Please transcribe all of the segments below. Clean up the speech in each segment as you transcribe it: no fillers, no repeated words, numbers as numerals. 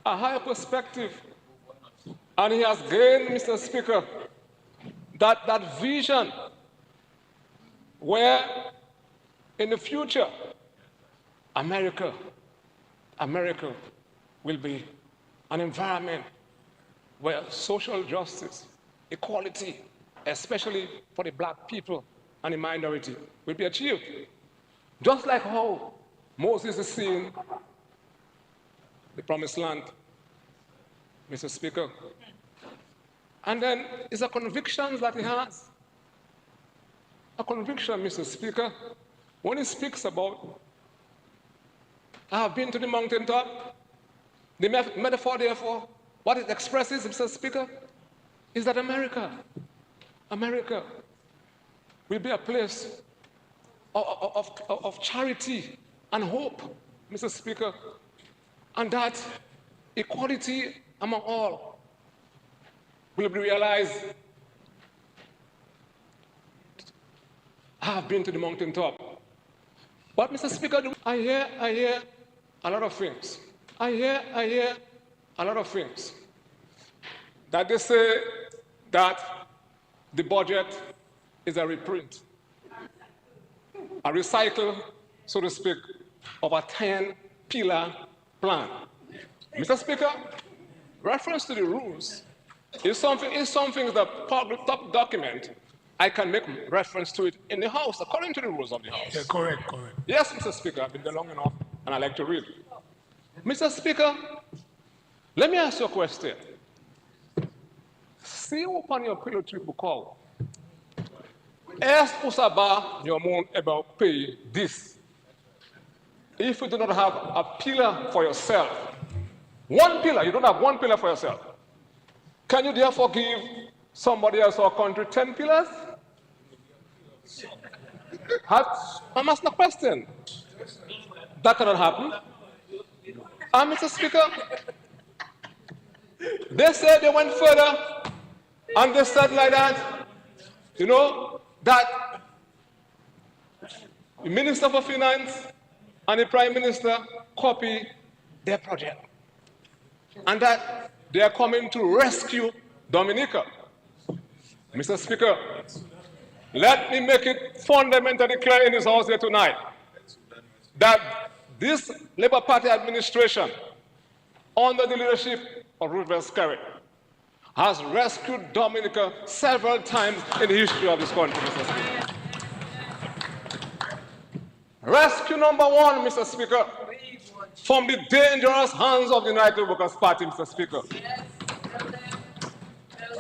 a higher perspective. And he has gained, Mr. Speaker, that vision where in the future, America will be an environment where social justice, equality, especially for the black people and the minority, will be achieved. Just like how Moses is seeing the promised land, Mr. Speaker. And then it's a conviction that he has. A conviction, Mr. Speaker, when he speaks about, I have been to the mountaintop, the metaphor, therefore, what it expresses, Mr. Speaker, is that America will be a place of charity and hope, Mr. Speaker, and that equality among all will be realized. I have been to the mountaintop. But, Mr. Speaker, I hear a lot of things. I hear a lot of things. That they say that the budget is a reprint, a recycle, so to speak, of a 10-pillar plan. Mr. Speaker, reference to the rules is something the public top document. I can make reference to it in the House, according to the rules of the House. Yeah, correct. Yes, Mr. Speaker, I've been there long enough, and I like to read. Mr. Speaker, let me ask you a question. See upon your pillow trip call. Est usaba your moon about pay this. If you do not have a pillar for yourself, one pillar, you don't have one pillar for yourself, can you therefore give somebody else or country 10 pillars? I'm asking a question. That cannot happen. And Mr. Speaker, they said they went further and they said like that, that the Minister for Finance and the Prime Minister copy their project. And that they are coming to rescue Dominica. Mr. Speaker, let me make it fundamentally clear in this House here tonight that this Labour Party administration, under the leadership of Ruth Skerrit, has rescued Dominica several times in the history of this country, Mr. Speaker. Rescue number one, Mr. Speaker, from the dangerous hands of the United Workers' Party, Mr. Speaker.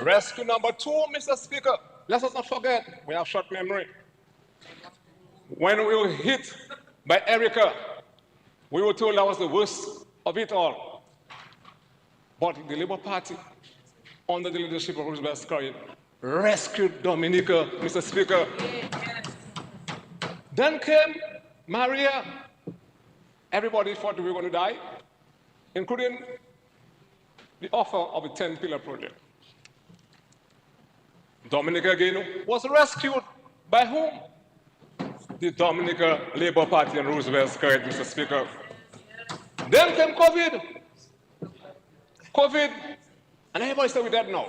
Rescue number two, Mr. Speaker, let us not forget, we have short memory. When we were hit by Erica, we were told that was the worst of it all. But the Labour Party, under the leadership of Roosevelt Skerrit, rescued Dominica, Mr. Speaker. Then came Maria. Everybody thought we were going to die, including the offer of the 10-pillar project. Dominica again was rescued by whom? The Dominica Labour Party and Roosevelt Skerrit, Mr. Speaker. Then came COVID, and everybody said we're dead now.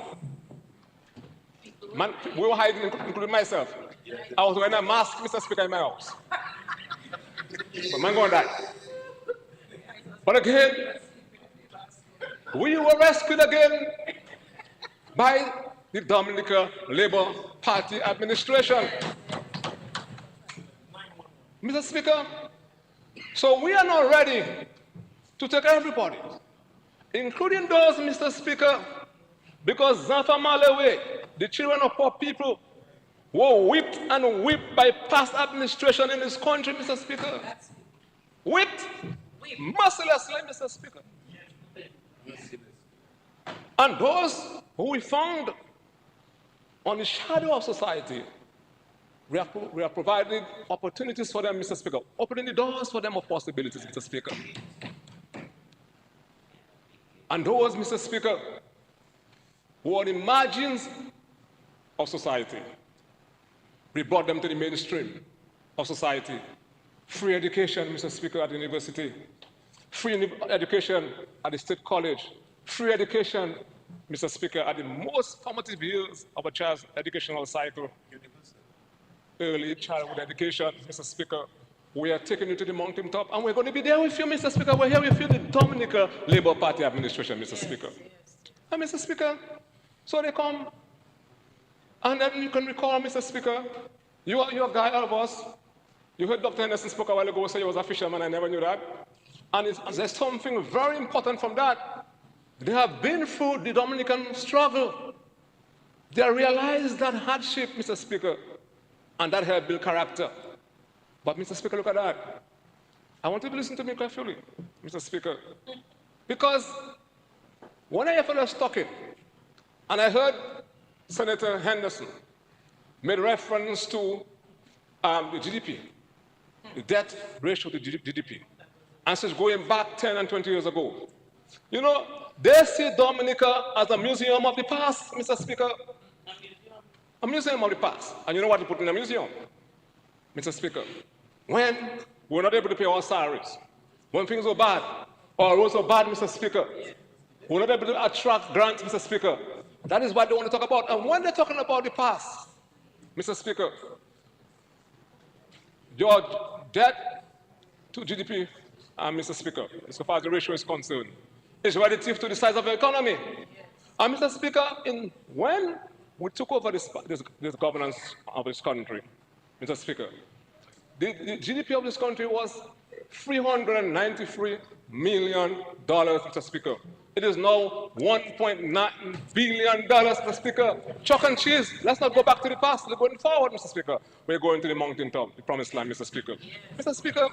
Man, we were hiding, including myself. I was wearing a mask, Mr. Speaker, in my house. But man going to die. But again, we were rescued again by the Dominica Labour Party administration. Mr. Speaker, so we are now ready to take everybody, including those, Mr. Speaker, because Zanfa Malawi, the children of poor people, were whipped and whipped by past administration in this country, Mr. Speaker. Whipped mercilessly, Mr. Speaker. And those who we found on the shadow of society, we are providing opportunities for them, Mr. Speaker, opening the doors for them of possibilities, Mr. Speaker. And those, Mr. Speaker, who are the margins of society, we brought them to the mainstream of society. Free education, Mr. Speaker, at the university. Free education at the State College, free education, Mr. Speaker, at the most formative years of a child's educational cycle. Early childhood education, Mr. Speaker. We are taking you to the mountaintop, and we're going to be there with you, Mr. Speaker. We're here with you, the Dominica Labour Party administration, Mr. Speaker. And Mr. Speaker, so they come, and then you can recall, Mr. Speaker, you're a guy, all of us. You heard Dr. Henderson spoke a while ago, say he was a fisherman, I never knew that. And there's something very important from that. They have been through the Dominican struggle. They realized that hardship, Mr. Speaker, and that helped build character. But Mr. Speaker, look at that. I want you to listen to me carefully, Mr. Speaker. Because when I first talking, and I heard Senator Henderson made reference to the GDP, the debt ratio to GDP, and says going back 10 and 20 years ago. You know, they see Dominica as a museum of the past, Mr. Speaker. A museum of the past. And you know what they put in a museum? Mr. Speaker, when we're not able to pay our salaries, when things were bad, or roads were bad, Mr. Speaker, we're not able to attract grants, Mr. Speaker. That is what they want to talk about. And when they're talking about the past, Mr. Speaker, your debt to GDP, Mr. Speaker, so far as the ratio is concerned, is relative to the size of the economy. And Mr. Speaker, when we took over this governance of this country, Mr. Speaker, the GDP of this country was $393 million, Mr. Speaker. It is now $1.9 billion, Mr. Speaker. Chalk and cheese. Let's not go back to the past. We're going forward, Mr. Speaker. We're going to the mountaintop, the promised land, Mr. Speaker. Mr. Speaker,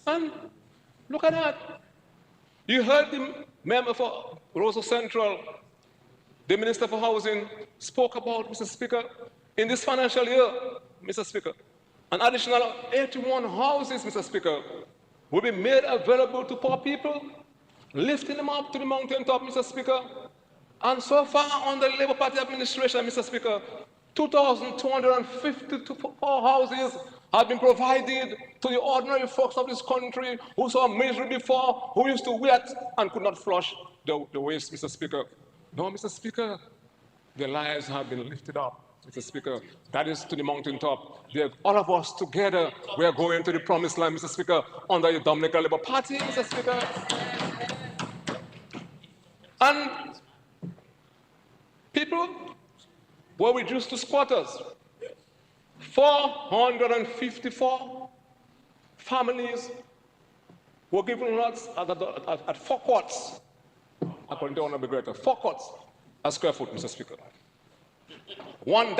and look at that. You heard the member for Roseau Central, the Minister for Housing, spoke about, Mr. Speaker, in this financial year, Mr. Speaker, an additional 81 houses, Mr. Speaker, will be made available to poor people, lifting them up to the mountaintop, Mr. Speaker. And so far, under the Labour Party administration, Mr. Speaker, 2,254 houses have been provided to the ordinary folks of this country who saw misery before, who used to wait and could not flush the waste, Mr. Speaker. No, Mr. Speaker, their lives have been lifted up, Mr. Speaker. That is to the mountaintop. All of us together, we are going to the promised land, Mr. Speaker, under the Dominican Labour Party, Mr. Speaker. And people were reduced to squatters. 454 families were given lots at 4 quarts, according to Honorable Greta, 4 quarts a square foot, Mr. Speaker. $1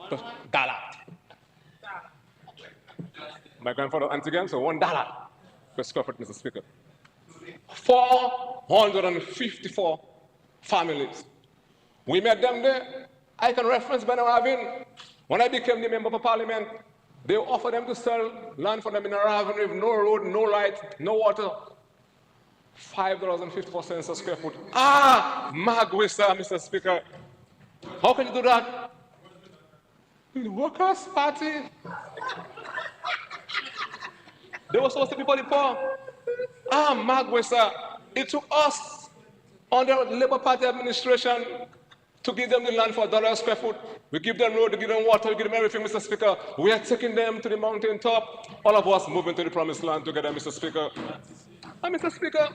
per dollar. My grandfather aunt again, so $1 per square foot, Mr. Speaker. 454 families. We met them there. I can reference Benaravin. When I became the member of parliament, they offered them to sell land for them in Benaravin with no road, no light, no water. $5.54 a square foot. Magwisa, Mr. Speaker. How can you do that? The Workers' Party. They were supposed to be for the poor. Magwisa. It took us under the Labour Party administration to give them the land for $1 a square foot. We give them road, we give them water, we give them everything, Mr. Speaker. We are taking them to the mountaintop. All of us moving to the promised land together, Mr. Speaker. And Mr. Speaker,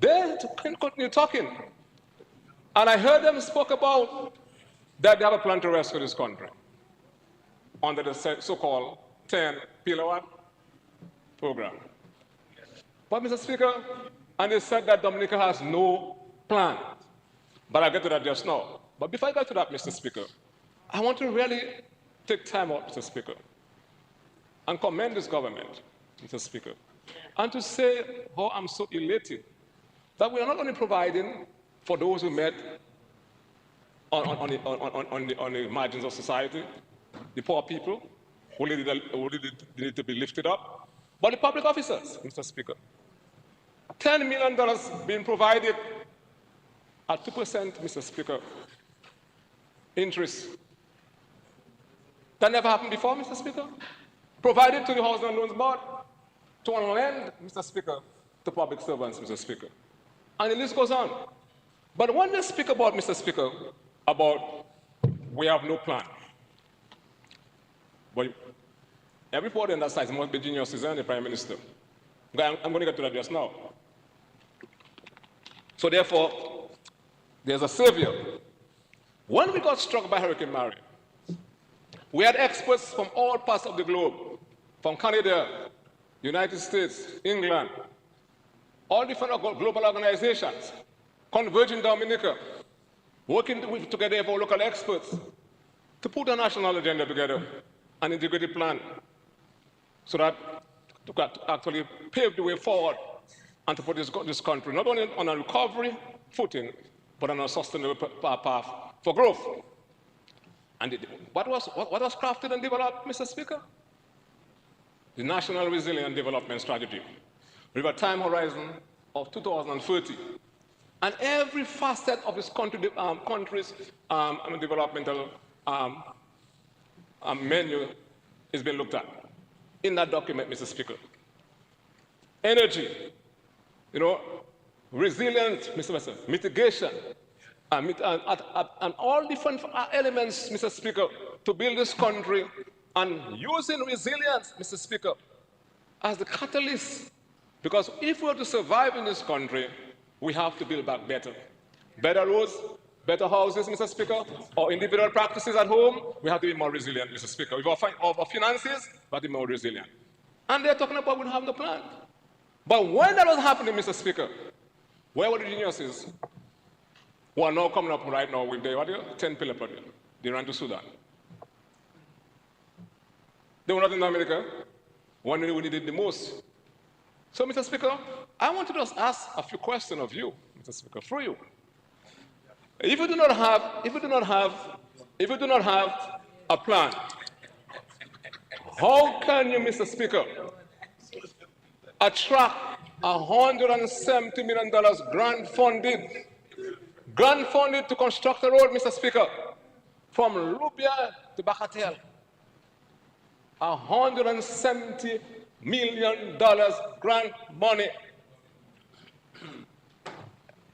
they can continue talking. And I heard them spoke about that they have a plan to rescue this country under the so-called 10 Pillar program. But Mr. Speaker, and they said that Dominica has no plan. But I'll get to that just now. But before I get to that, Mr. Speaker, I want to really take time out, Mr. Speaker, and commend this government, Mr. Speaker, and to say how I'm so elated that we are not only providing for those who met on the margins of society, the poor people who need to be lifted up, but the public officers, Mr. Speaker. $10 million being provided at 2%, Mr. Speaker, interest. That never happened before, Mr. Speaker. Provided to the Housing and Loans Board to lend, Mr. Speaker, to public servants, Mr. Speaker. And the list goes on. But when they speak about, Mr. Speaker, about we have no plan, but every party on that side must be geniuses and the Prime Minister. I'm going to get to that just now. So therefore, there's a savior. When we got struck by Hurricane Maria, we had experts from all parts of the globe, from Canada, United States, England, all different global organizations, converging Dominica, working together with our local experts to put a national agenda together, an integrated plan, so that to actually pave the way forward and to put this country not only on a recovery footing, but on a sustainable path for growth. And what was crafted and developed, Mr. Speaker? The National Resilient Development Strategy, with a time horizon of 2030. And every facet of this country's developmental menu is being looked at in that document, Mr. Speaker. Energy, resilient, Mr. Speaker, mitigation, and all different elements, Mr. Speaker, to build this country, and using resilience, Mr. Speaker, as the catalyst. Because if we're to survive in this country, we have to build back better. Better roads, better houses, Mr. Speaker, or individual practices at home, we have to be more resilient, Mr. Speaker. With our finances, we have to be more resilient. And they're talking about we don't have no plan. But when that was happening, Mr. Speaker, where were the geniuses who are now coming up right now with their 10-pillar project? They ran to Sudan. They were not in America when we needed the most. So, Mr. Speaker, I want to just ask a few questions of you, Mr. Speaker, through you. If you do not have a plan, how can you, Mr. Speaker, attract $170 million grant funded to construct a road, Mr. Speaker, from Lubia to Bacatel? $170 million grant money.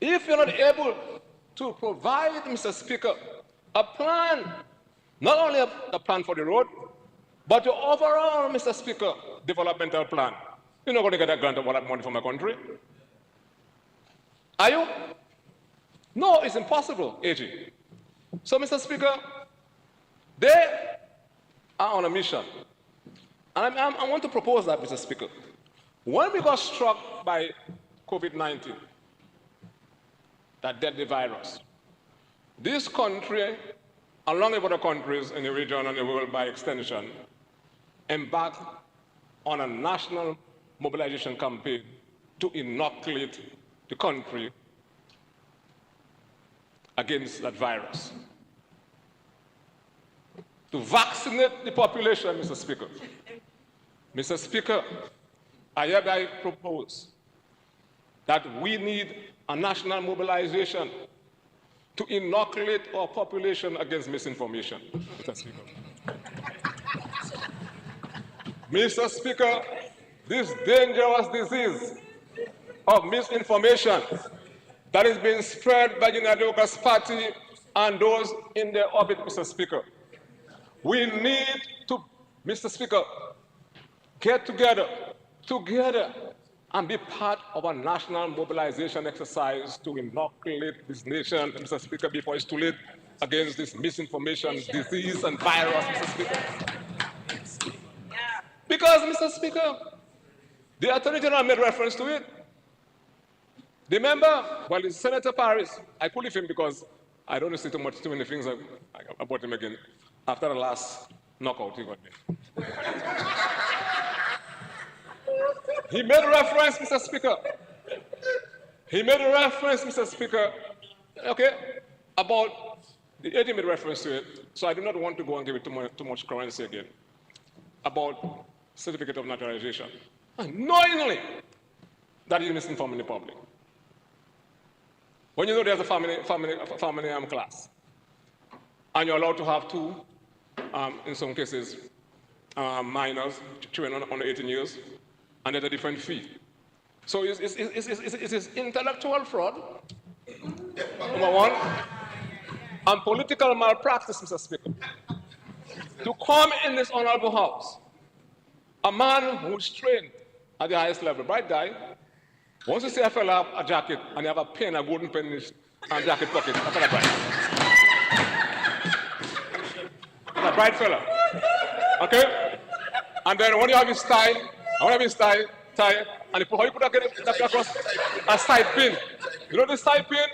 If you're not able to provide, Mr. Speaker, a plan, not only a plan for the road, but your overall, Mr. Speaker, developmental plan, you're not going to get a grant of all that money from a country. Are you? No, it's impossible, AG. So, Mr. Speaker, they are on a mission. And I want to propose that, Mr. Speaker. When we got struck by COVID-19, that deadly virus, this country, along with other countries in the region and the world by extension, embarked on a national mobilization campaign to inoculate the country against that virus. To vaccinate the population, Mr. Speaker. Mr. Speaker, I hereby propose that we need a national mobilization to inoculate our population against misinformation, Mr. Speaker. Mr. Speaker, this dangerous disease of misinformation that is being spread by the United Democrats Party and those in their orbit, Mr. Speaker. We need to, Mr. Speaker, get together, and be part of a national mobilization exercise to inoculate this nation, Mr. Speaker, before it's too late, against this misinformation, disease, and virus, Mr. Speaker. Because, Mr. Speaker, the Attorney General made reference to it. Remember, well, it's Senator Paris. I could leave him because I don't see too many things about him again after the last knockout he got me. He made reference, Mr. Speaker. He made a reference, Mr. Speaker, okay, about the AG made reference to it, so I do not want to go and give it too much currency again, about certificate of naturalization. Knowingly that is misinforming the public. When you know there's a family class, and you're allowed to have two, in some cases, minors, children under 18 years, and at a different fee. So it's intellectual fraud, number one, and political malpractice, Mr. Speaker. To come in this honorable house, a man who's trained at the highest level, bright guy, once you see a fella have a jacket and you have a pen, a golden pen in his jacket pocket, that's a bright. That's a bright fella. Okay? And then when you have his tie, and you put, how you put that across a side pin. You know this side pin?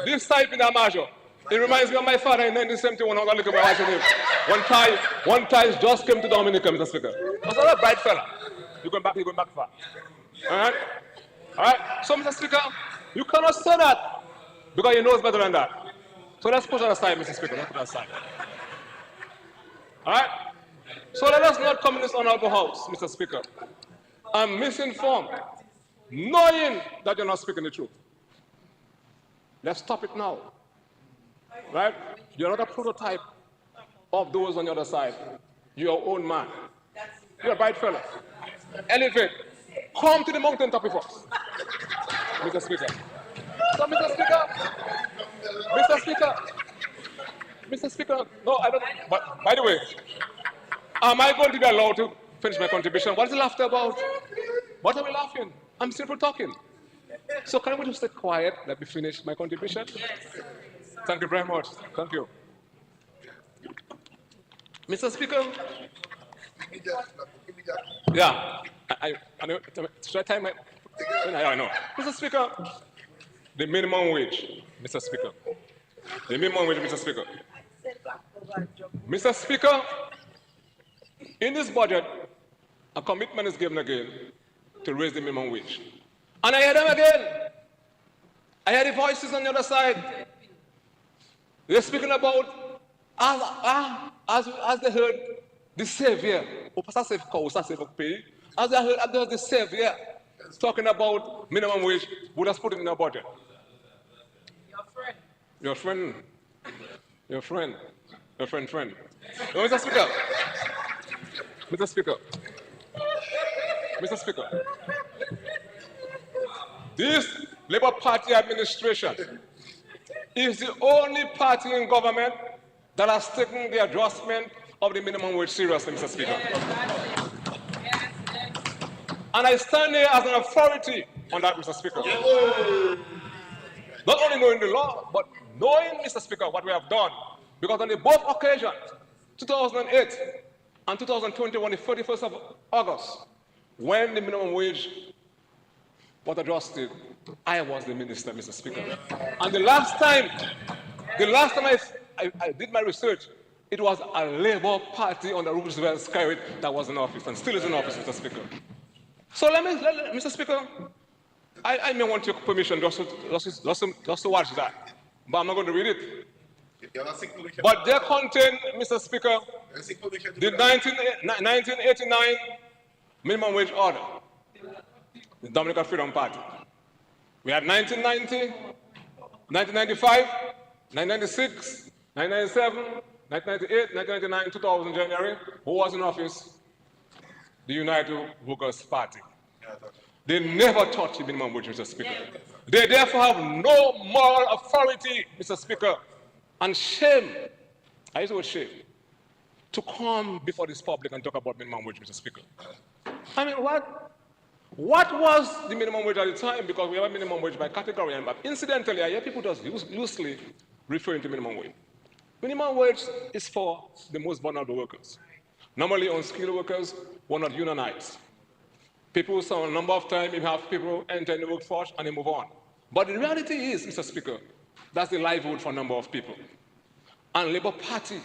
This side pin is major. It reminds me of my father in 1971 when I look at my wife and him. One tie just came to Dominica, Mr. Speaker. That's a bright fella. You're going back far. Alright? Alright? So, Mr. Speaker, you cannot say that because he knows better than that. So let's push it aside, Mr. Speaker. Let's put it aside. Alright? So let us not come in this honorable house, Mr. Speaker, and misinformed, knowing that you're not speaking the truth. Let's stop it now. Right? You're not a prototype of those on the other side. You're your own man. You're a bright fella. Elevate. Come to the mountaintop with us, Mr. Speaker. So, Mr. Speaker, no, I don't. But by the way, am I going to be allowed to finish my contribution? What is the laughter about? What are we laughing? I'm simply talking. So can we just stay quiet? Let me finish my contribution. Yes. Thank you very much. Thank you. Mr. Speaker. Yeah. I know. Should I time my? I know. Mr. Speaker, the minimum wage, Mr. Speaker. The minimum wage, Mr. Speaker. Mr. Speaker, in this budget, a commitment is given again to raise the minimum wage. And I hear them again. I hear the voices on the other side. They're speaking about as they heard the Savior, as they heard the Savior talking about minimum wage, would have put it in our budget. Your friend. No, Mr. Speaker. Mr. Speaker. This Labour Party administration is the only party in government that has taken the adjustment of the minimum wage seriously, Mr. Speaker. And I stand here as an authority on that, Mr. Speaker. Not only knowing the law, but knowing, Mr. Speaker, what we have done. Because on the both occasions, 2008 and 2021, the 31st of August, when the minimum wage was adjusted, I was the minister, Mr. Speaker. And the last time I did my research, it was a Labour Party under Roosevelt Skerrit that was in office and still is in office, Mr. Speaker. So Mr. Speaker, I may want your permission just to watch that, but I'm not going to read it. But they contain, Mr. Speaker, the 1989 minimum wage order, the Dominican Freedom Party. We had 1990, 1995, 1996, 1997, 1998, 1999, 2000 January. Who was in office? The United Workers' Party. They never touched the minimum wage, Mr. Speaker. They therefore have no moral authority, Mr. Speaker, and shame, I use the word shame, to come before this public and talk about minimum wage, Mr. Speaker. I mean, what was the minimum wage at the time? Because we have a minimum wage by category, but incidentally, I hear people just loosely referring to minimum wage. Minimum wage is for the most vulnerable workers. Normally, unskilled workers who are not unionized. People saw a number of times, you have people enter in the workforce and they move on. But the reality is, Mr. Speaker, that's the livelihood for a number of people. And Labour Party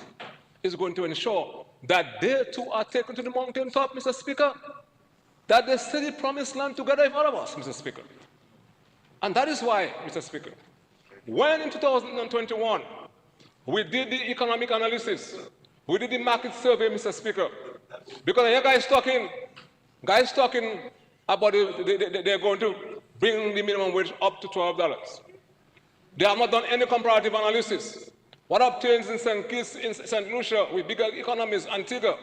is going to ensure that they too are taken to the mountaintop, Mr. Speaker, that they see the promised land together with all of us, Mr. Speaker. And that is why, Mr. Speaker, when in 2021, we did the economic analysis, we did the market survey, Mr. Speaker, because I hear guys talking about they're going to bring the minimum wage up to $12. They have not done any comparative analysis. What obtains in St. Kitts, in St. Lucia, with bigger economies, Antigua.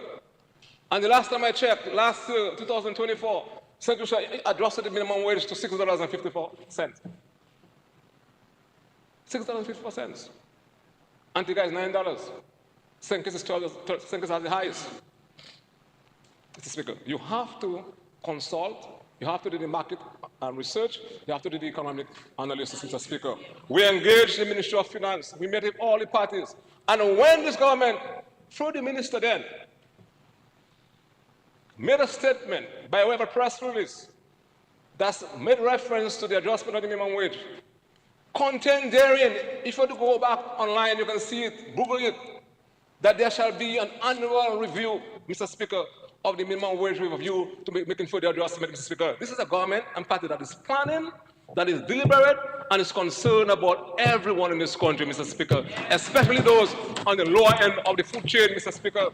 And the last time I checked, last year, 2024, St. Lucia adjusted the minimum wage to $6.54. $6.54. Antigua is $9. St. Kitts is $12. St. Kitts has the highest. Mr. Speaker, you have to consult, you have to do the market research, you have to do the economic analysis, Mr. Speaker. We engaged the Ministry of Finance, we met with all the parties, and when this government, through the minister then, made a statement by way of a press release that's made reference to the adjustment of the minimum wage, contained therein, if you want to go back online, you can see it, Google it, that there shall be an annual review, Mr. Speaker, of the minimum wage review to making further adjustment, Mr. Speaker. This is a government and party that is planning, that is deliberate, and is concerned about everyone in this country, Mr. Speaker, especially those on the lower end of the food chain, Mr. Speaker.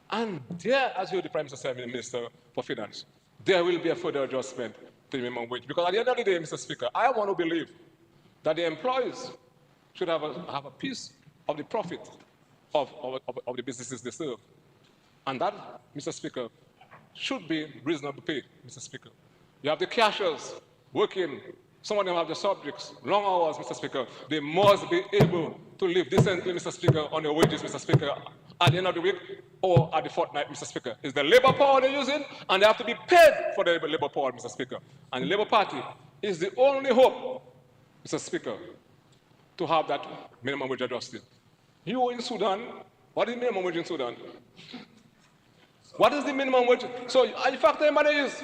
And there, as you heard the Prime Minister said, Minister for Finance, there will be a further adjustment to the minimum wage. Because at the end of the day, Mr. Speaker, I want to believe that the employees should have a piece of the profit of the businesses they serve. And that, Mr. Speaker, should be reasonable pay, Mr. Speaker. You have the cashiers working, some of them have the subjects, long hours, Mr. Speaker. They must be able to live decently, Mr. Speaker, on their wages, Mr. Speaker, at the end of the week or at the fortnight, Mr. Speaker. It's the labor power they're using, and they have to be paid for the labor power, Mr. Speaker. And the Labour Party is the only hope, Mr. Speaker, to have that minimum wage adjusted. You in Sudan, what is minimum wage in Sudan? What is the minimum wage? So, in fact, the matter is,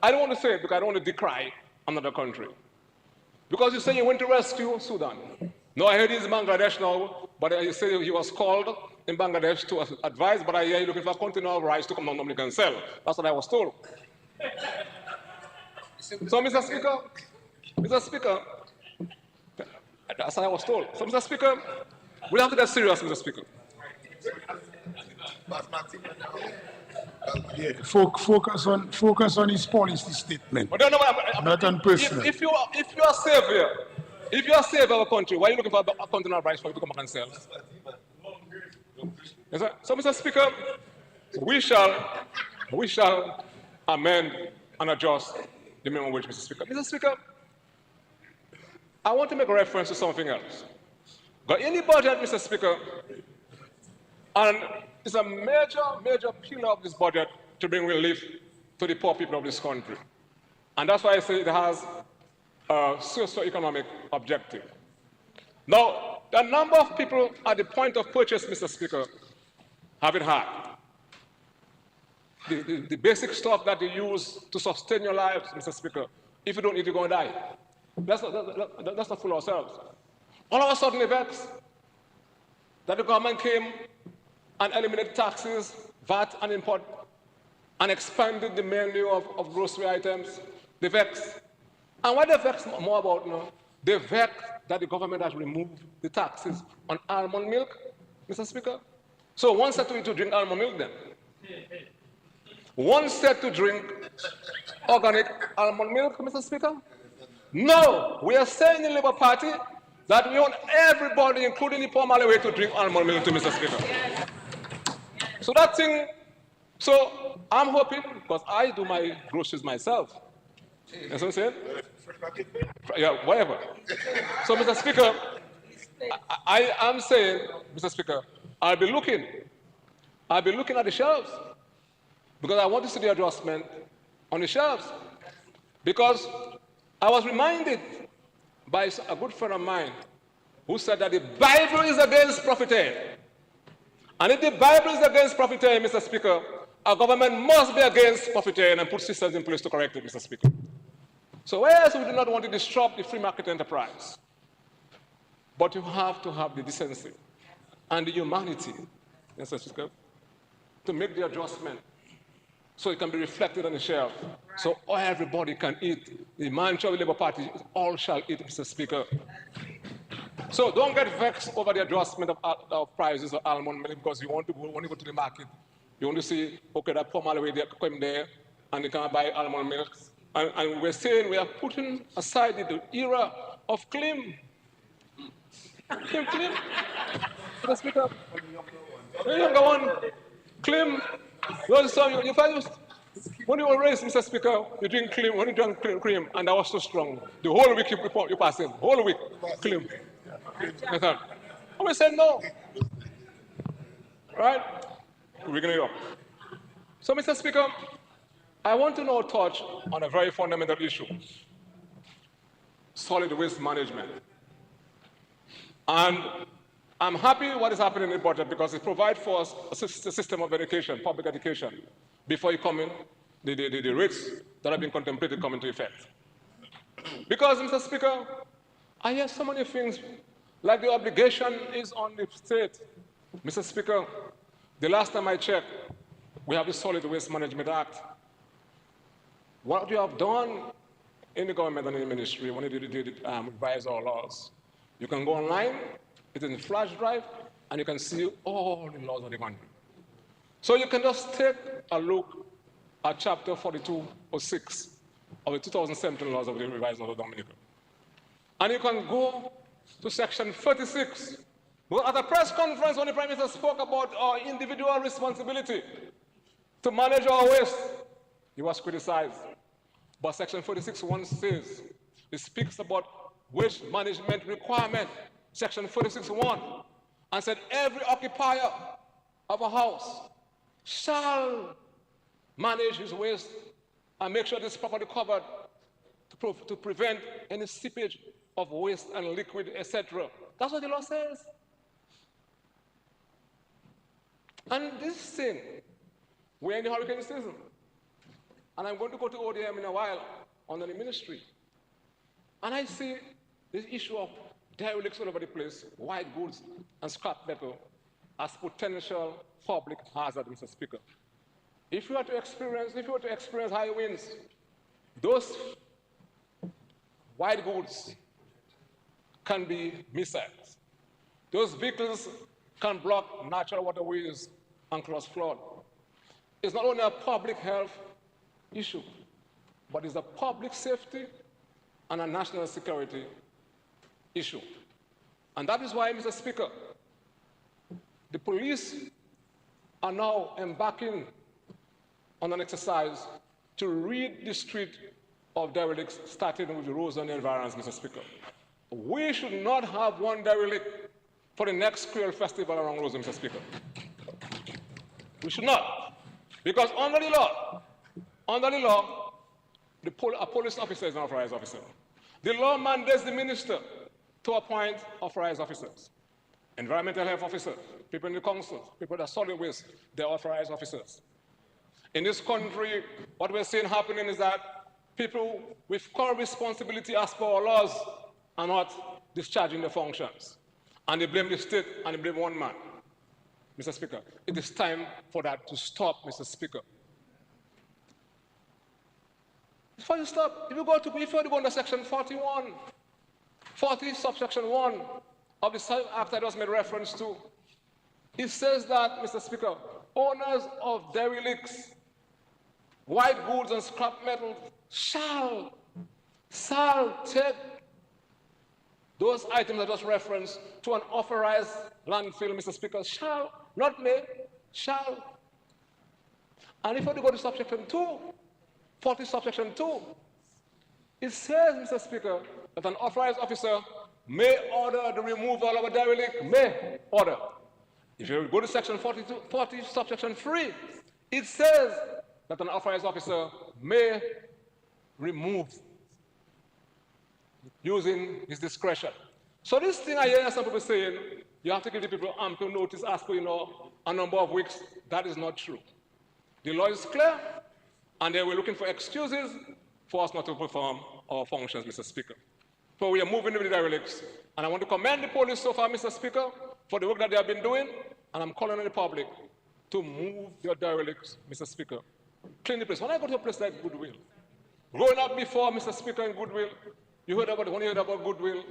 I don't want to say it because I don't want to decry another country. Because you say you went to rescue Sudan. No, I heard he's in Bangladesh now, but you say he was called in Bangladesh to advise, but I hear you're looking for a container of rice to come down normally can sell. That's what I was told. So, Mr. Speaker, that's what I was told. So, Mr. Speaker, we have to get serious, Mr. Speaker. Yeah, focus on his policy statement, But no, not on personal. If you are savior, if you are savior of a country, why are you looking for a container of rice for you to come back and sell? Yes, sir? So, Mr. Speaker, we shall amend and adjust the minimum wage, Mr. Speaker. Mr. Speaker, I want to make a reference to something else. But in the budget, Mr. Speaker, and it's a major pillar of this budget to bring relief to the poor people of this country. And that's why I say it has a socio-economic objective. Now, the number of people at the point of purchase, Mr. Speaker, have it hard. The basic stuff that you use to sustain your lives, Mr. Speaker, if you don't eat, you're going to die. Let's not fool ourselves. All of a sudden, the vex that the government came and eliminated taxes, VAT and import, and expanded the menu of grocery items, the vex. And what they vex more about, they vex that the government has removed the taxes on almond milk, Mr. Speaker. So one said to drink almond milk then. One said to drink organic almond milk, Mr. Speaker. No, we are saying in the Labour Party that we want everybody, including the poor Malawi, to drink almond milk, Mr. Speaker. So that thing, so I'm hoping, because I do my groceries myself. That's what I'm saying? Yeah, whatever. So, Mr. Speaker, I am saying, Mr. Speaker, I'll be looking at the shelves, because I want to see the adjustment on the shelves. Because I was reminded by a good friend of mine who said that the Bible is against profiteering. And if the Bible is against profiteering, Mr. Speaker, our government must be against profiteering and put systems in place to correct it, Mr. Speaker. So whereas we do not want to disrupt the free market enterprise, but you have to have the decency and the humanity, Mr. Speaker, to make the adjustment so it can be reflected on the shelf, so everybody can eat. The mantra of the Labour Party, all shall eat, Mr. Speaker. So don't get vexed over the adjustment of prices of almond milk, because you want to go to the market. You want to see, okay, that poor Malawi, they come there and they can buy almond milk. And we're saying we are putting aside the era of Klim. Klim. Mr. Speaker. The younger one. Klim. You find When you were raised, Mr. Speaker, you drink cream, when you drank cream, and that was so strong, the whole week you pass it, whole week, cream. And we said no, right? We're going it up. So, Mr. Speaker, I want to now touch on a very fundamental issue, solid waste management. And I'm happy what is happening in the budget because it provides for us a system of education, public education, before you come in, the rates that have been contemplated come into effect. Because, Mr. Speaker, I hear so many things like the obligation is on the state. Mr. Speaker, the last time I checked, we have the Solid Waste Management Act. What you have done in the government and in the ministry when you did revise our laws, you can go online, it's in the flash drive, and you can see all the laws of the country. So you can just take a look at Chapter 4206 of the 2017 laws of the revised laws of Dominica. And you can go to Section 36. Well, at a press conference when the Prime Minister spoke about our individual responsibility to manage our waste, he was criticized. But Section 46.1 says, it speaks about waste management requirement, Section 46.1, and said every occupier of a house shall manage his waste and make sure it is properly covered to prevent any seepage of waste and liquid, etc. That's what the law says. And this thing, we're in the hurricane season. And I'm going to go to ODM in a while under the ministry. And I see this issue of derelicts all over the place, white goods and scrap metal as potential public hazard, Mr. Speaker. If you were to experience high winds, those white goods can be missiles. Those vehicles can block natural waterways and cause flood. It's not only a public health issue, but it's a public safety and a national security issue. And that is why, Mr. Speaker, the police are now embarking on an exercise to rid the street of derelicts, starting with the roads and the environs, Mr. Speaker. We should not have one derelict for the next Creole festival around Rosa, Mr. Speaker. We should not. Because under the law, a police officer is an authorized officer. The law mandates the minister to appoint authorized officers. Environmental health officers, people in the council, people that solid waste, they're authorized officers. In this country, what we're seeing happening is that people with core responsibility as per our laws are not discharging their functions. And they blame the state and they blame one man. Mr. Speaker, it is time for that to stop, Mr. Speaker. Before you stop, if you go under Section 40 subsection 1 of the Act I just made reference to, it says that, Mr. Speaker, owners of derelicts, white goods and scrap metal shall take those items I just referenced to an authorized landfill, Mr. Speaker, shall, not may, shall. And if you go to subsection 2, 40 subsection 2, it says, Mr. Speaker, that an authorized officer may order the removal of a derelict, may order. If you go to section 40 subsection 3, it says that an authorized officer may remove using his discretion. So this thing I hear some people saying, you have to give the people ample notice as per, a number of weeks. That is not true. The law is clear, and they were looking for excuses for us not to perform our functions, Mr. Speaker. So we are moving with the derelicts, and I want to commend the police so far, Mr. Speaker, for the work that they have been doing, and I'm calling on the public to move your derelicts, Mr. Speaker. Clean the place. When I go to a place like Goodwill, growing up before, Mr. Speaker, in Goodwill, when you heard about Goodwill, you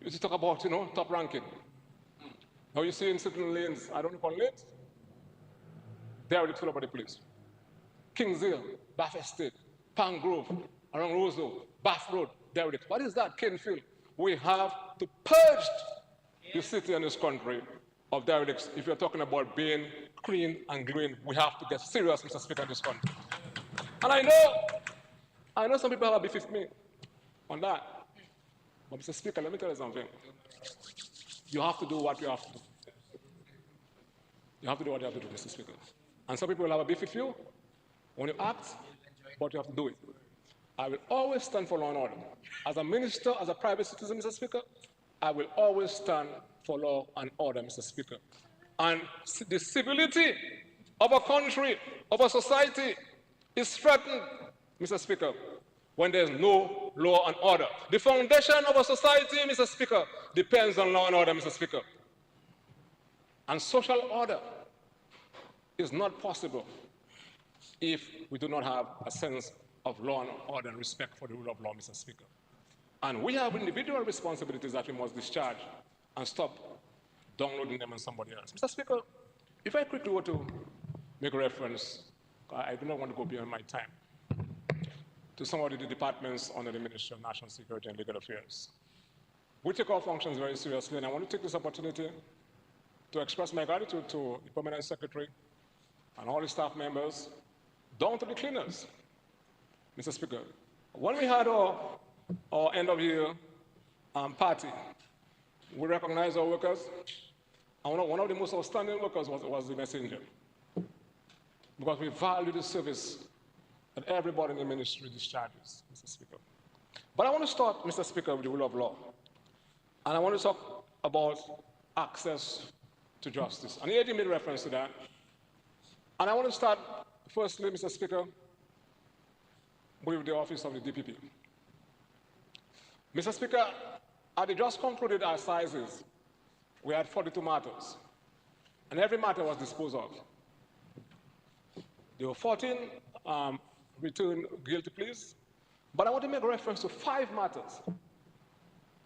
used to talk about, top ranking. Now you see in certain lanes, I don't know what lanes, derelicts all over the place. Kings Hill, Bath Estate, Palm Grove, around Roseau, Bath Road, derelict. What is that, Kenfield? We have to purge the city and this country of derelicts. If you're talking about being clean and green, we have to get serious, Mr. Speaker, in this country. And I know some people have a beef with me on that. But Mr. Speaker, let me tell you something. You have to do what you have to do. You have to do what you have to do, Mr. Speaker. And some people will have a beef with you when you act, but you have to do it. I will always stand for law and order. As a minister, as a private citizen, Mr. Speaker, I will always stand for law and order, Mr. Speaker. And the civility of a country, of a society, is threatened, Mr. Speaker, when there's no law and order. The foundation of a society, Mr. Speaker, depends on law and order, Mr. Speaker. And social order is not possible if we do not have a sense of law and order and respect for the rule of law, Mr. Speaker. And we have individual responsibilities that we must discharge and stop downloading them on somebody else. Mr. Speaker, if I quickly were to make a reference, I do not want to go beyond my time, to some of the departments under the Ministry of National Security and Legal Affairs. We take our functions very seriously, and I want to take this opportunity to express my gratitude to the Permanent Secretary and all the staff members, down to the cleaners. Mr. Speaker, when we had our end of year party, we recognized our workers, and one of the most outstanding workers was the messenger, because we value the service that everybody in the ministry discharges, Mr. Speaker. But I want to start, Mr. Speaker, with the rule of law. And I want to talk about access to justice. And he made reference to that. And I want to start, firstly, Mr. Speaker, with the office of the DPP. Mr. Speaker, at the just concluded assizes, we had 42 matters, and every matter was disposed of. There were 14 returned guilty pleas, but I want to make reference to 5 matters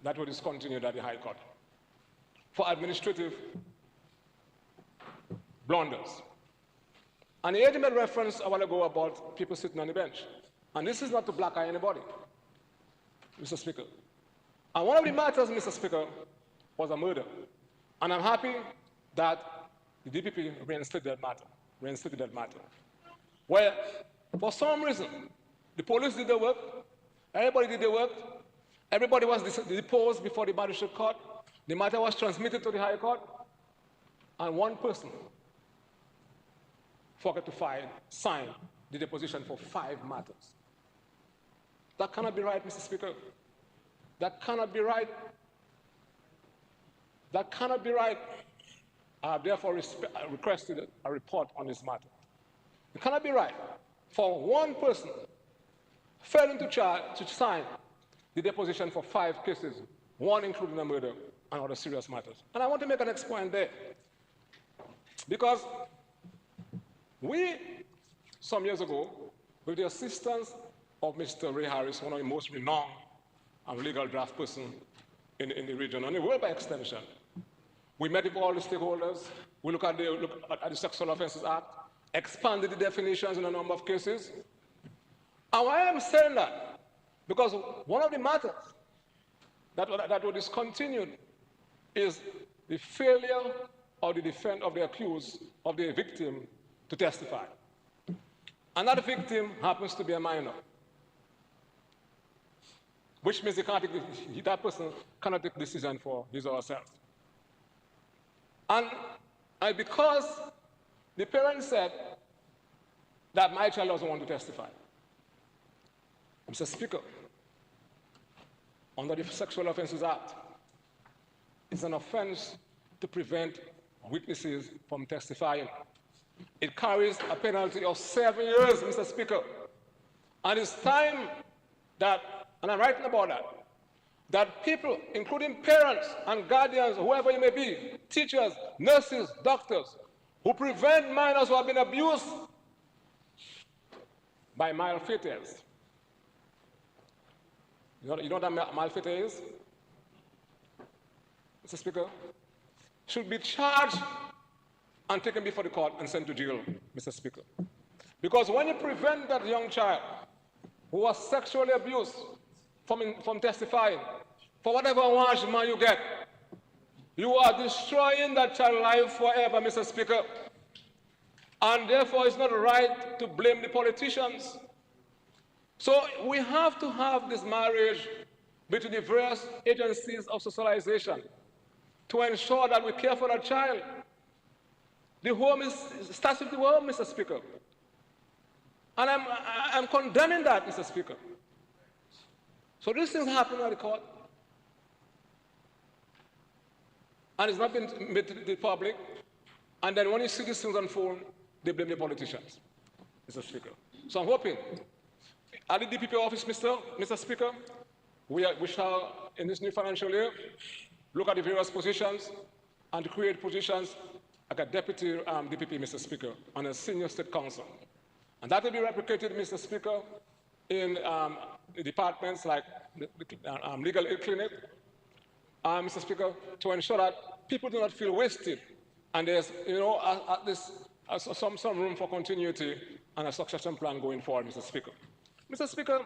that were discontinued at the High Court for administrative blunders. And he made reference a while ago about people sitting on the bench. And this is not to black eye anybody, Mr. Speaker. And one of the matters, Mr. Speaker, was a murder. And I'm happy that the DPP reinstated that matter. Where, for some reason, the police did their work, everybody did their work, everybody was deposed before the magistrate court, the matter was transmitted to the High Court, and one person forgot to sign the deposition for 5 matters. That cannot be right, Mr. Speaker. That cannot be right. That cannot be right. I have therefore requested a report on this matter. It cannot be right for one person failing to sign the deposition for 5 cases, one including a murder and other serious matters. And I want to make an next point there. Because we, some years ago, with the assistance of Mr. Ray Harris, one of the most renowned legal draft person in the region, and the world by extension, we met with all the stakeholders. We look at the Sexual Offences Act, expanded the definitions in a number of cases. And why I'm saying that? Because one of the matters that were discontinued is the failure of the defense of the accused, of the victim, to testify. And that victim happens to be a minor, which means that person cannot take a decision for his or herself. And because the parents said that my child doesn't want to testify, Mr. Speaker, under the Sexual Offences Act, it's an offense to prevent witnesses from testifying. It carries a penalty of 7 years, Mr. Speaker. And it's time that, and I'm writing about that people, including parents and guardians, whoever you may be, teachers, nurses, doctors, who prevent minors who have been abused by malfaitors. You know what a malfaitor is? Mr. Speaker, should be charged and taken before the court and sent to jail, Mr. Speaker. Because when you prevent that young child who was sexually abused from testifying, for whatever arrangement you get, you are destroying that child's life forever, Mr. Speaker. And therefore, it's not right to blame the politicians So we have to have this marriage between the various agencies of socialization to ensure that we care for our child. The home starts with the home, Mr. Speaker. And I'm condemning that, Mr. Speaker. So these things happen at the court. And it's not been made to the public. And then when you see these things unfold, they blame the politicians, Mr. Speaker. So I'm hoping, at the DPP office, Mr. Speaker, we shall, in this new financial year, look at the various positions and create positions like a deputy DPP, Mr. Speaker, and a senior state council. And that will be replicated, Mr. Speaker, in the departments like the legal aid clinic, Mr. Speaker, to ensure that people do not feel wasted. And there's, at least some room for continuity and a succession plan going forward, Mr. Speaker. Mr. Speaker,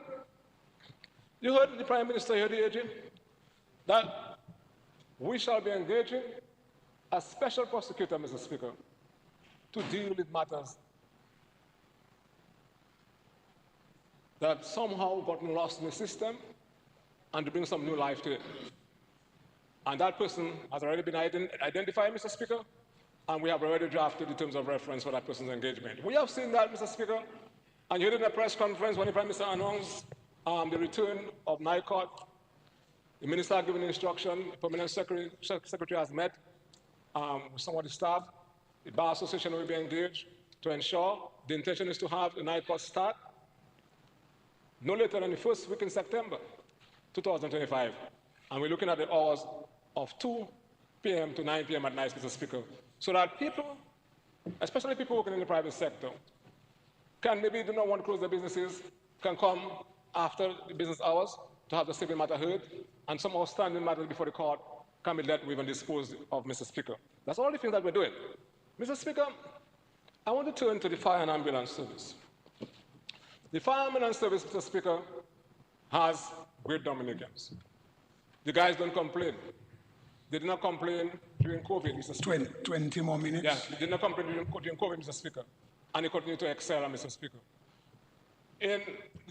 you heard the Prime Minister here, the AG, that we shall be engaging a special prosecutor, Mr. Speaker, to deal with matters that somehow gotten lost in the system and to bring some new life to it. And that person has already been identified, Mr. Speaker, and we have already drafted the terms of reference for that person's engagement. We have seen that, Mr. Speaker, and you heard in a press conference when the Prime Minister announced the return of NICOT. The Minister had given instruction, the Permanent Secretary has met with some of the staff. The Bar Association will be engaged to ensure the intention is to have the NICOT start no later than the first week in September 2025. And we're looking at the hours of 2 p.m. to 9 p.m. at night, Mr. Speaker, so that people, especially people working in the private sector, can maybe do not want to close their businesses, can come after the business hours to have the civil matter heard, and some outstanding matters before the court can be dealt with and disposed of, Mr. Speaker. That's all the things that we're doing. Mr. Speaker, I want to turn to the fire and ambulance service. The fire and ambulance service, Mr. Speaker, has great Dominicans. The guys don't complain. They did not complain during COVID, Mr. Speaker. 20 more minutes. Yeah, they did not complain during COVID, Mr. Speaker. And they continue to excel, Mr. Speaker. In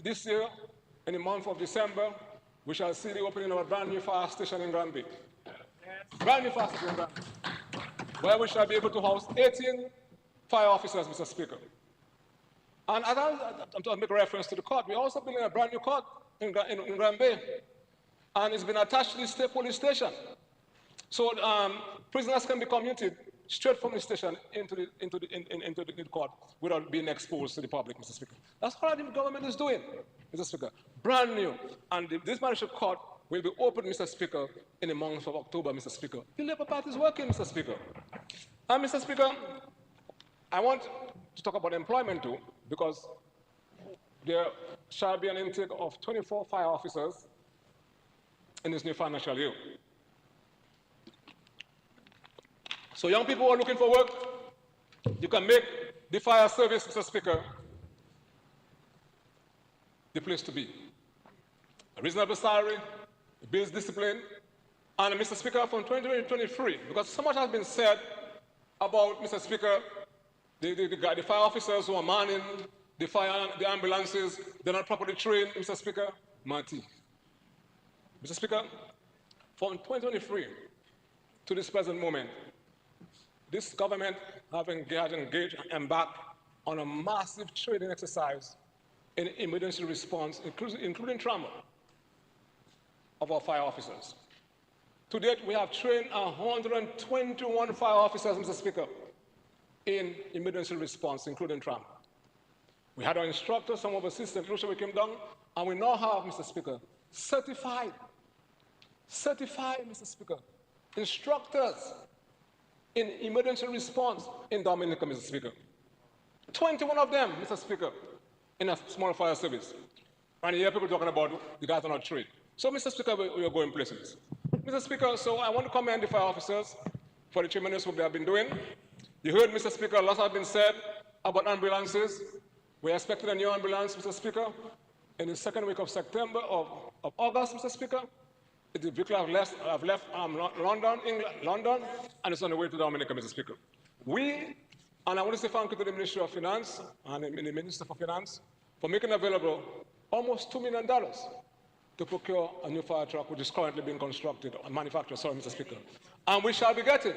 this year, in the month of December, we shall see the opening of a brand new fire station in Granby. Brand new fire station in Granby, where we shall be able to house 18 fire officers, Mr. Speaker. And as I'm to make reference to the court, we also building a brand new court in Granby, and it's been attached to the state police station. So prisoners can be commuted straight from the station into the court without being exposed to the public, Mr. Speaker. That's what the government is doing, Mr. Speaker. Brand new. And this magistrate court will be open, Mr. Speaker, in the month of October, Mr. Speaker. The Labour Party is working, Mr. Speaker. And Mr. Speaker, I want to talk about employment too, because there shall be an intake of 24 fire officers in this new financial year. So young people who are looking for work, you can make the fire service, Mr. Speaker, the place to be. A reasonable salary, it builds discipline, and Mr. Speaker, from 2023, because so much has been said about, Mr. Speaker, the fire officers who are manning the ambulances, they're not properly trained, Mr. Speaker. Marty. Mr. Speaker, from 2023 to this present moment, this government has engaged and embarked on a massive training exercise in emergency response, including trauma, of our fire officers. To date, we have trained 121 fire officers, Mr. Speaker, in emergency response, including trauma. We had our instructors, some of our assistants, we came down, and we now have, Mr. Speaker, certified, Mr. Speaker, instructors in emergency response in Dominica, Mr. Speaker. 21 of them, Mr. Speaker, in a small fire service. And you hear people talking about the guys are not trained. So, Mr. Speaker, we are going places. Mr. Speaker, so I want to commend the fire officers for the tremendous work they have been doing. You heard, Mr. Speaker, a lot has been said about ambulances. We're expecting a new ambulance, Mr. Speaker, in the second week of September, of August, Mr. Speaker. The vehicle have left London, and it's on the way to Dominica, Mr. Speaker. And I want to say thank you to the Ministry of Finance and the Minister for Finance for making available almost $2 million to procure a new fire truck, which is currently being constructed or manufactured, sorry, Mr. Speaker. And we shall be getting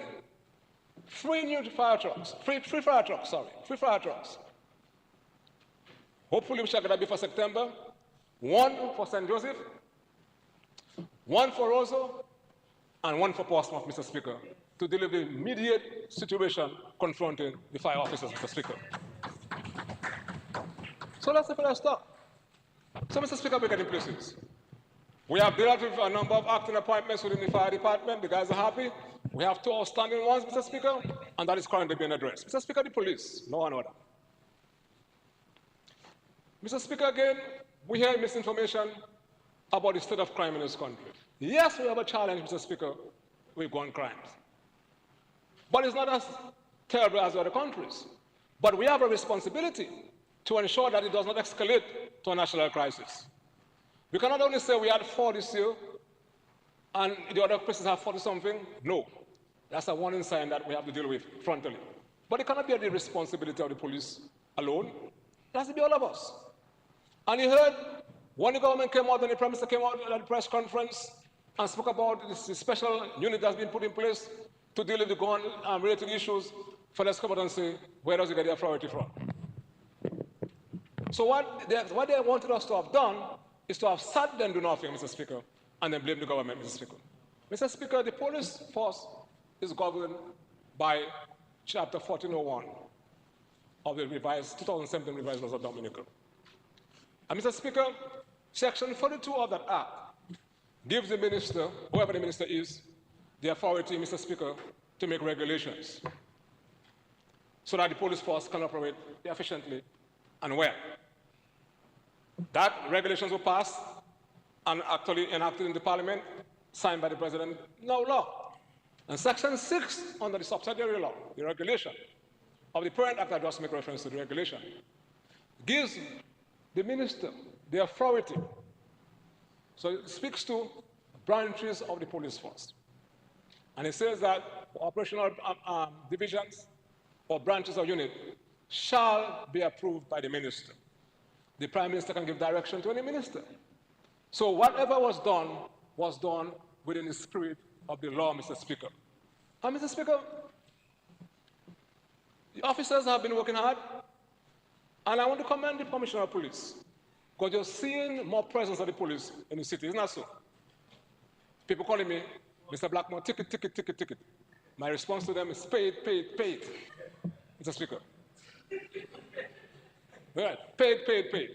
3 new fire trucks, three fire trucks, sorry, 3 fire trucks. Hopefully we shall get that before September. 1 for St. Joseph, 1 for Roseau, and 1 for Portsmouth, Mr. Speaker, to deal with the immediate situation confronting the fire officers, Mr. Speaker. So that's the first start. So, Mr. Speaker, we're getting places. We have dealt with a number of acting appointments within the fire department. The guys are happy. We have 2 outstanding ones, Mr. Speaker, and that is currently being addressed. Mr. Speaker, the police, no one other. Mr. Speaker, again, we hear misinformation about the state of crime in this country. Yes, we have a challenge, Mr. Speaker, with gun crimes. But it's not as terrible as other countries. But we have a responsibility to ensure that it does not escalate to a national crisis. We cannot only say we had 40 this year and the other places have 40-something. No. That's a warning sign that we have to deal with frontally. But it cannot be the responsibility of the police alone. It has to be all of us. And you heard when the government came out and the Prime Minister came out at the press conference and spoke about this special unit that's been put in place to deal with the gun-related issues, fellas come out and say, where does it get the authority from? So what they wanted us to have done is to have sat there and do nothing, Mr. Speaker, and then blame the government, Mr. Speaker. Mr. Speaker, the police force is governed by Chapter 1401 of the revised 2017 revised laws of Dominica. And Mr. Speaker, Section 42 of that Act gives the minister, whoever the minister is, the authority, Mr. Speaker, to make regulations so that the police force can operate efficiently and well. That regulations were passed and actually enacted in the Parliament, signed by the President, no law. And Section 6 under the subsidiary law, the regulation of the Parent Act, I just make reference to the regulation, gives the minister the authority. So it speaks to branches of the police force. And it says that operational divisions or branches of unit shall be approved by the minister. The Prime Minister can give direction to any minister. So whatever was done within the spirit of the law, Mr. Speaker. And Mr. Speaker, the officers have been working hard, and I want to commend the Commissioner of Police, because you're seeing more presence of the police in the city, isn't that so? People calling me, Mr. Blackmore, ticket, ticket, ticket, ticket. My response to them is paid, paid, paid, Mr. Speaker. Right, paid, paid, paid.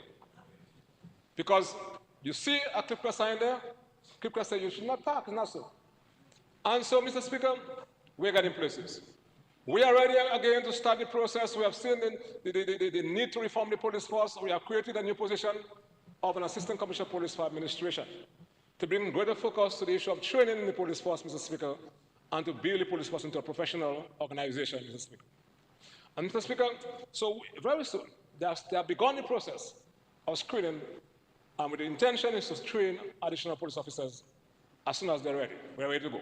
Because you see a clipper sign there, clipper says you should not park, it's not so. And so, Mr. Speaker, we're getting places. We are ready again to start the process. We have seen the need to reform the police force. We have created a new position of an Assistant Commissioner of Police for Administration to bring greater focus to the issue of training in the police force, Mr. Speaker, and to build the police force into a professional organization, Mr. Speaker. And Mr. Speaker, so very soon, they have begun the process of screening, and with the intention is to train additional police officers as soon as they're ready. We're ready to go.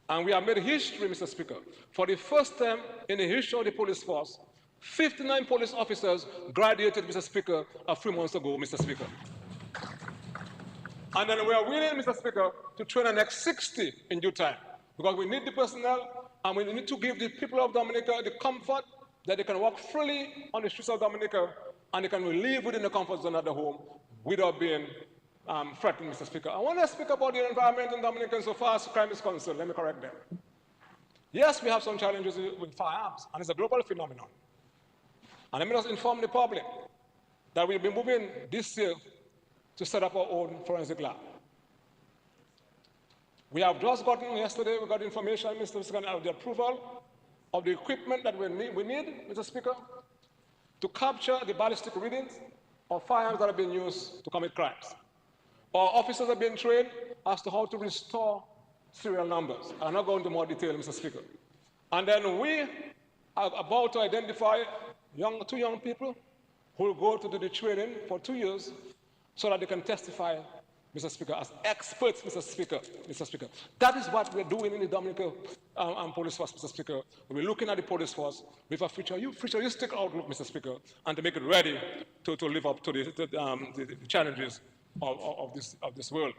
And we have made history, Mr. Speaker. For the first time in the history of the police force, 59 police officers graduated, Mr. Speaker, a few months ago, Mr. Speaker. And then we are willing, Mr. Speaker, to train the next 60 in due time, because we need the personnel, and we need to give the people of Dominica the comfort that they can walk freely on the streets of Dominica, and they can live within the comfort zone of the home without being threatened, Mr. Speaker. I want to speak about the environment in Dominica insofar as crime is concerned. Let me correct them. Yes, we have some challenges with firearms, and it's a global phenomenon. And let me just inform the public that we'll be moving this year to set up our own forensic lab. We have just gotten, yesterday, we got information, Mr. Speaker, of the approval of the equipment that we need, Mr. Speaker, to capture the ballistic readings of firearms that have been used to commit crimes. Our officers have been trained as to how to restore serial numbers. I'll not go into more detail, Mr. Speaker. And then we are about to identify two young people who will go to do the training for 2 years so that they can testify Mr. Speaker, as experts, Mr. Speaker. That is what we're doing in the Dominican police force, Mr. Speaker. We're looking at the police force with a futuristic outlook, Mr. Speaker, and to make it ready to live up to the challenges of this world.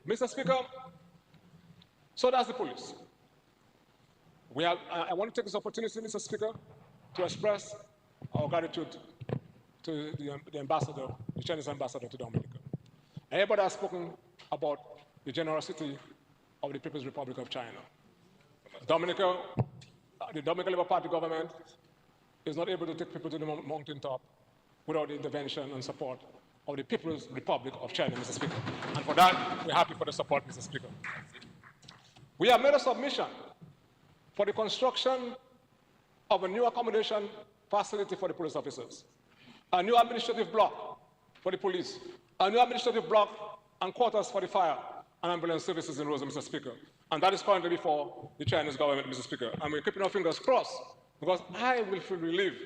Mr. Speaker, so does the police. I want to take this opportunity, Mr. Speaker, to express our gratitude to the ambassador, the Chinese ambassador to Dominica. Everybody has spoken about the generosity of the People's Republic of China. The Dominican Labour Party government is not able to take people to the mountaintop without the intervention and support of the People's Republic of China, Mr. Speaker. And for that, we're happy for the support, Mr. Speaker. We have made a submission for the construction of a new accommodation facility for the police officers, a new administrative block for the police, a new administrative block and quarters for the fire and ambulance services in Rosa, Mr. Speaker. And that is currently before the Chinese government, Mr. Speaker. And we're keeping our fingers crossed because I will feel relieved.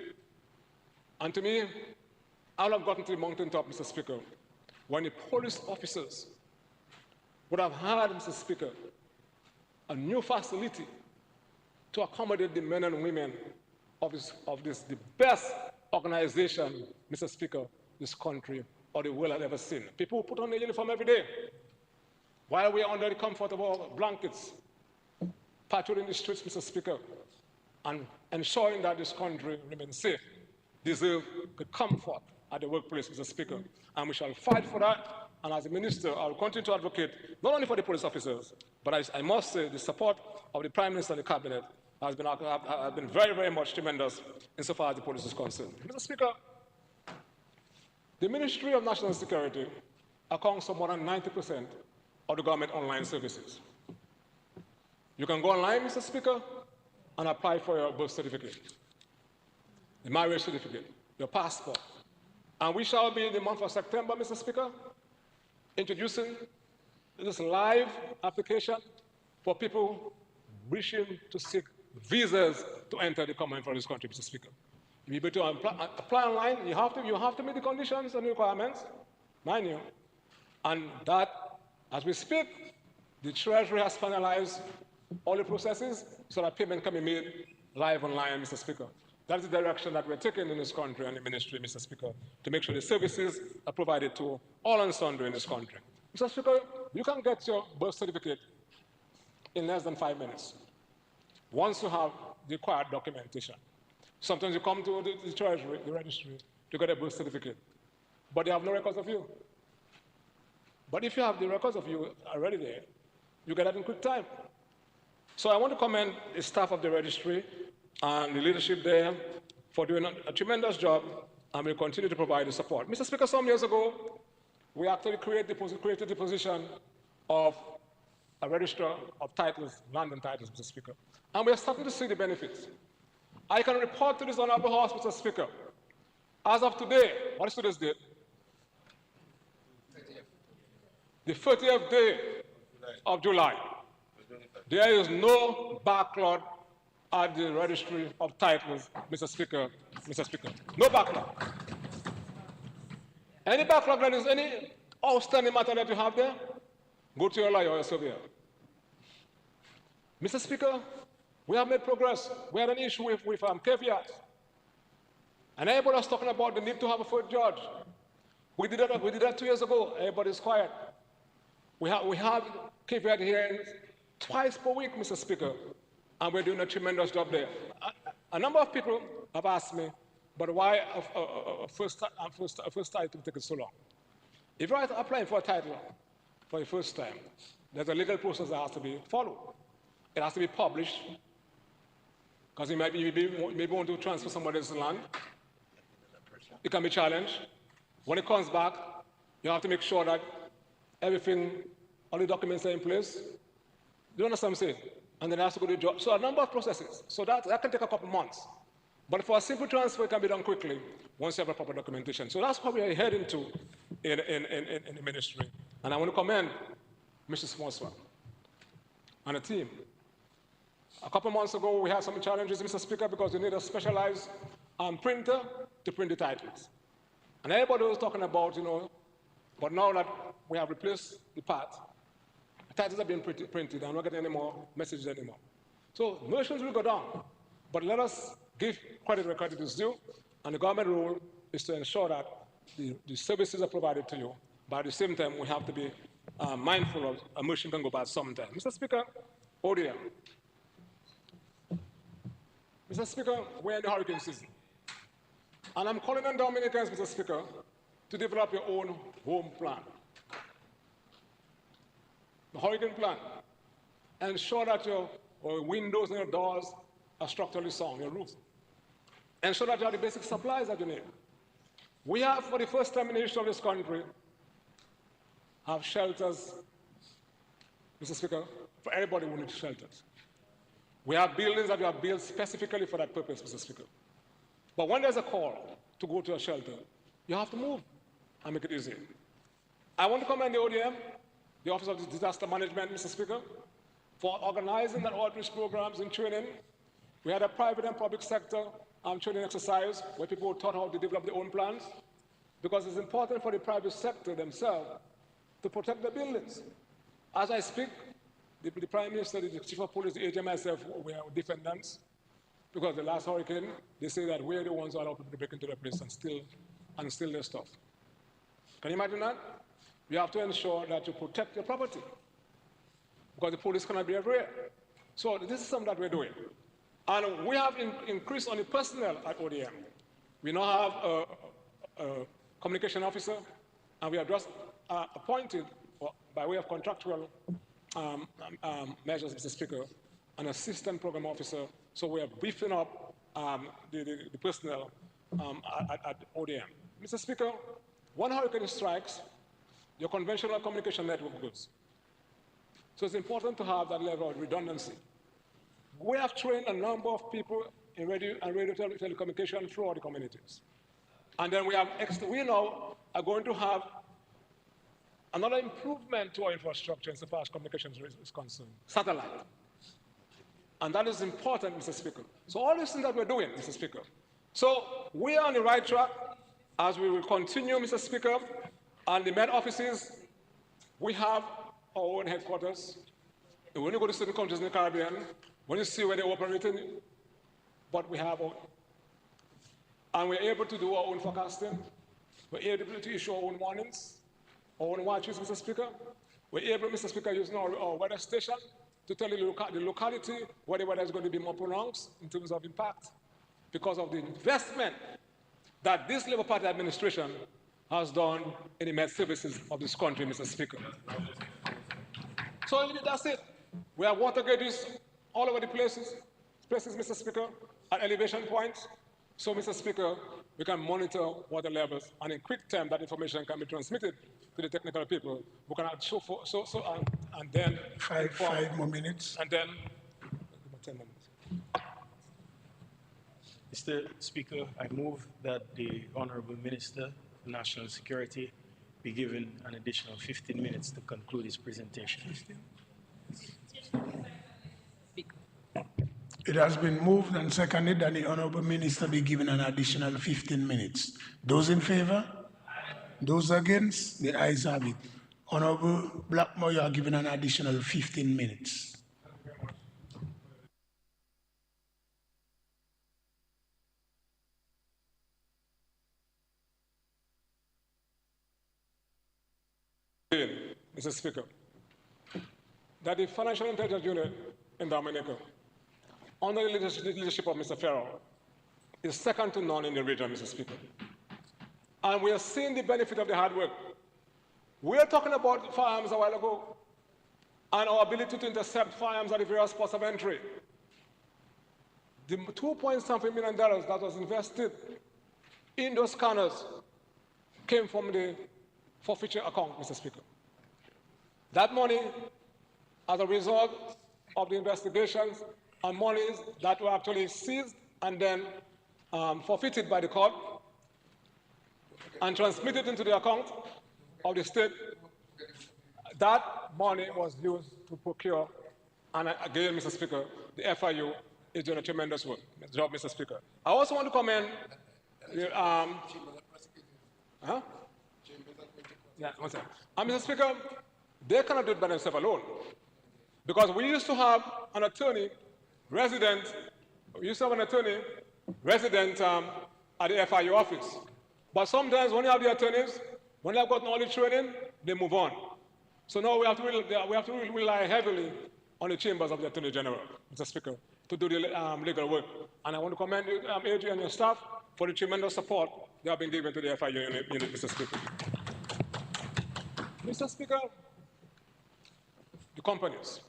And to me, I would have gotten to the mountaintop, Mr. Speaker, when the police officers would have had, Mr. Speaker, a new facility to accommodate the men and women of the best organization, Mr. Speaker, this country or the world has ever seen. People who put on their uniform every day while we are under the comfort of our blankets, patrolling the streets, Mr. Speaker, and ensuring that this country remains safe, deserve the comfort at the workplace, Mr. Speaker. And we shall fight for that. And as a minister, I will continue to advocate not only for the police officers, but I must say the support of the Prime Minister and the Cabinet has been very, very much tremendous insofar as the police is concerned. Mr. Speaker, the Ministry of National Security accounts for more than 90% of the government online services. You can go online, Mr. Speaker, and apply for your birth certificate, the marriage certificate, your passport. And we shall be in the month of September, Mr. Speaker, introducing this live application for people wishing to seek visas to enter the common for this country, Mr. Speaker. You'll be able to apply online. You have to meet the conditions and requirements, mind you. And that, as we speak, the Treasury has finalized all the processes so that payment can be made live online, Mr. Speaker. That is the direction that we're taking in this country and the ministry, Mr. Speaker, to make sure the services are provided to all and sundry in this country. Mr. Speaker, you can get your birth certificate in less than 5 minutes once you have the required documentation. Sometimes you come to the Treasury, the registry, to get a birth certificate, but they have no records of you. But if you have the records of you already there, you get that in quick time. So I want to commend the staff of the registry and the leadership there for doing a tremendous job, and we'll continue to provide the support. Mr. Speaker, some years ago, we actually created the position of a registrar of titles, land and titles, Mr. Speaker. And we are starting to see the benefits. I can report to this honorable House, Mr. Speaker. As of today, what is today's date? The 30th day of July. There is no backlog at the registry of titles, Mr. Speaker. No backlog. Any backlog that is any outstanding matter that you have there, go to your lawyer or your surveyor. Mr. Speaker, we have made progress. We had an issue with caveats. And everybody was talking about the need to have a fourth judge. We did that 2 years ago. Everybody's quiet. We have caveat hearings twice per week, Mr. Speaker, and we're doing a tremendous job there. A number of people have asked me, but why a first title takes so long? If you're applying for a title for the first time, there's a legal process that has to be followed. It has to be published, because you maybe want to transfer somebody else's land. It can be challenged. When it comes back, you have to make sure that everything, all the documents are in place. Do you understand what I'm saying? And then it has to go to the judge. So a number of processes. So that can take a couple months. But for a simple transfer, it can be done quickly once you have a proper documentation. So that's what we are heading to in the ministry. And I want to commend Mrs. Moswa and the team. A couple months ago, we had some challenges, Mr. Speaker, because we need a specialized printer to print the titles. And everybody was talking about, but now that we have replaced the part. Titles have been printed, and we're not getting any more messages anymore. So notions will go down, but let us give credit where credit is due, and the government role is to ensure that the services are provided to you. But at the same time, we have to be mindful of a motion can go bad sometimes. Mr. Speaker, ODM. Mr. Speaker, we're in the hurricane season. And I'm calling on Dominicans, Mr. Speaker, to develop your own home plan. The hurricane plan. Ensure that your windows and your doors are structurally sound, your roofs. Ensure that you have the basic supplies that you need. We have, for the first time in the history of this country, have shelters, Mr. Speaker, for everybody who needs shelters. We have buildings that we have built specifically for that purpose, Mr. Speaker. But when there's a call to go to a shelter, you have to move and make it easy. I want to commend the ODM, the Office of Disaster Management, Mr. Speaker, for organizing that outreach programs and training. We had a private and public sector training exercise where people were taught how to develop their own plans, because it's important for the private sector themselves to protect their buildings. As I speak, the Prime Minister, the Chief of Police, the AG, and myself, we are defendants, because the last hurricane, they say that we're the ones who allow people to break into the place and steal their stuff. Can you imagine that? You have to ensure that you protect your property, because the police cannot be everywhere. So this is something that we're doing. And we have increased on the personnel at ODM. We now have a communication officer, and we have just appointed, by way of contractual measures, Mr. Speaker, an assistant program officer. So we are beefing up the personnel at ODM. Mr. Speaker, one hurricane strikes, your conventional communication network goes. So it's important to have that level of redundancy. We have trained a number of people in radio and telecommunication throughout the communities. And then we now are going to have another improvement to our infrastructure as far as communications is concerned, satellite. And that is important, Mr. Speaker. So all these things that we're doing, Mr. Speaker. So we are on the right track as we will continue, Mr. Speaker. And the Met offices, we have our own headquarters. And when you go to certain countries in the Caribbean, when you see where they're operating, but we have our, and we're able to do our own forecasting. We're able to issue our own warnings, our own watches, Mr. Speaker. We're able, Mr. Speaker, using our weather station to tell the locality where the weather is going to be more pronounced in terms of impact, because of the investment that this Labour Party administration has done in the Met services of this country, Mr. Speaker. So that's it. We have water gauges all over the places, Mr. Speaker, at elevation points. So, Mr. Speaker, we can monitor water levels, and in quick time, that information can be transmitted to the technical people who can and then five more minutes. And then 10 minutes. Mr. Speaker, I move that the Honourable Minister for National Security be given an additional 15 minutes to conclude his presentation. It has been moved and seconded that the Honourable Minister be given an additional 15 minutes. Those in favour? Those against? The ayes have it. Honourable Blackmore, you are given an additional 15 minutes. Mr. Speaker, that the Financial Intelligence Unit in Dominica, under the leadership of Mr. Farrell, is second to none in the region, Mr. Speaker. And we are seeing the benefit of the hard work. We are talking about firearms a while ago, and our ability to intercept firearms at the various ports of entry. The $2.something million that was invested in those scanners came from the forfeiture account, Mr. Speaker. That money, as a result of the investigations, are monies that were actually seized and then forfeited by the court and transmitted into the account of the state. That money was used to procure, and again, Mr. Speaker, the FIU is doing a tremendous work, job, Mr. Speaker. I also want to commend the, Yeah, one second. Mr. Speaker, they cannot do it by themselves alone. Because we used to have an attorney resident, at the FIU office. But sometimes when you have the attorneys, when they've gotten all the training, they move on. So now we have to rely heavily on the chambers of the Attorney General, Mr. Speaker, to do the legal work. And I want to commend you, AG and your staff for the tremendous support they have been given to the FIU unit, Mr. Speaker. Mr. Speaker, the companies.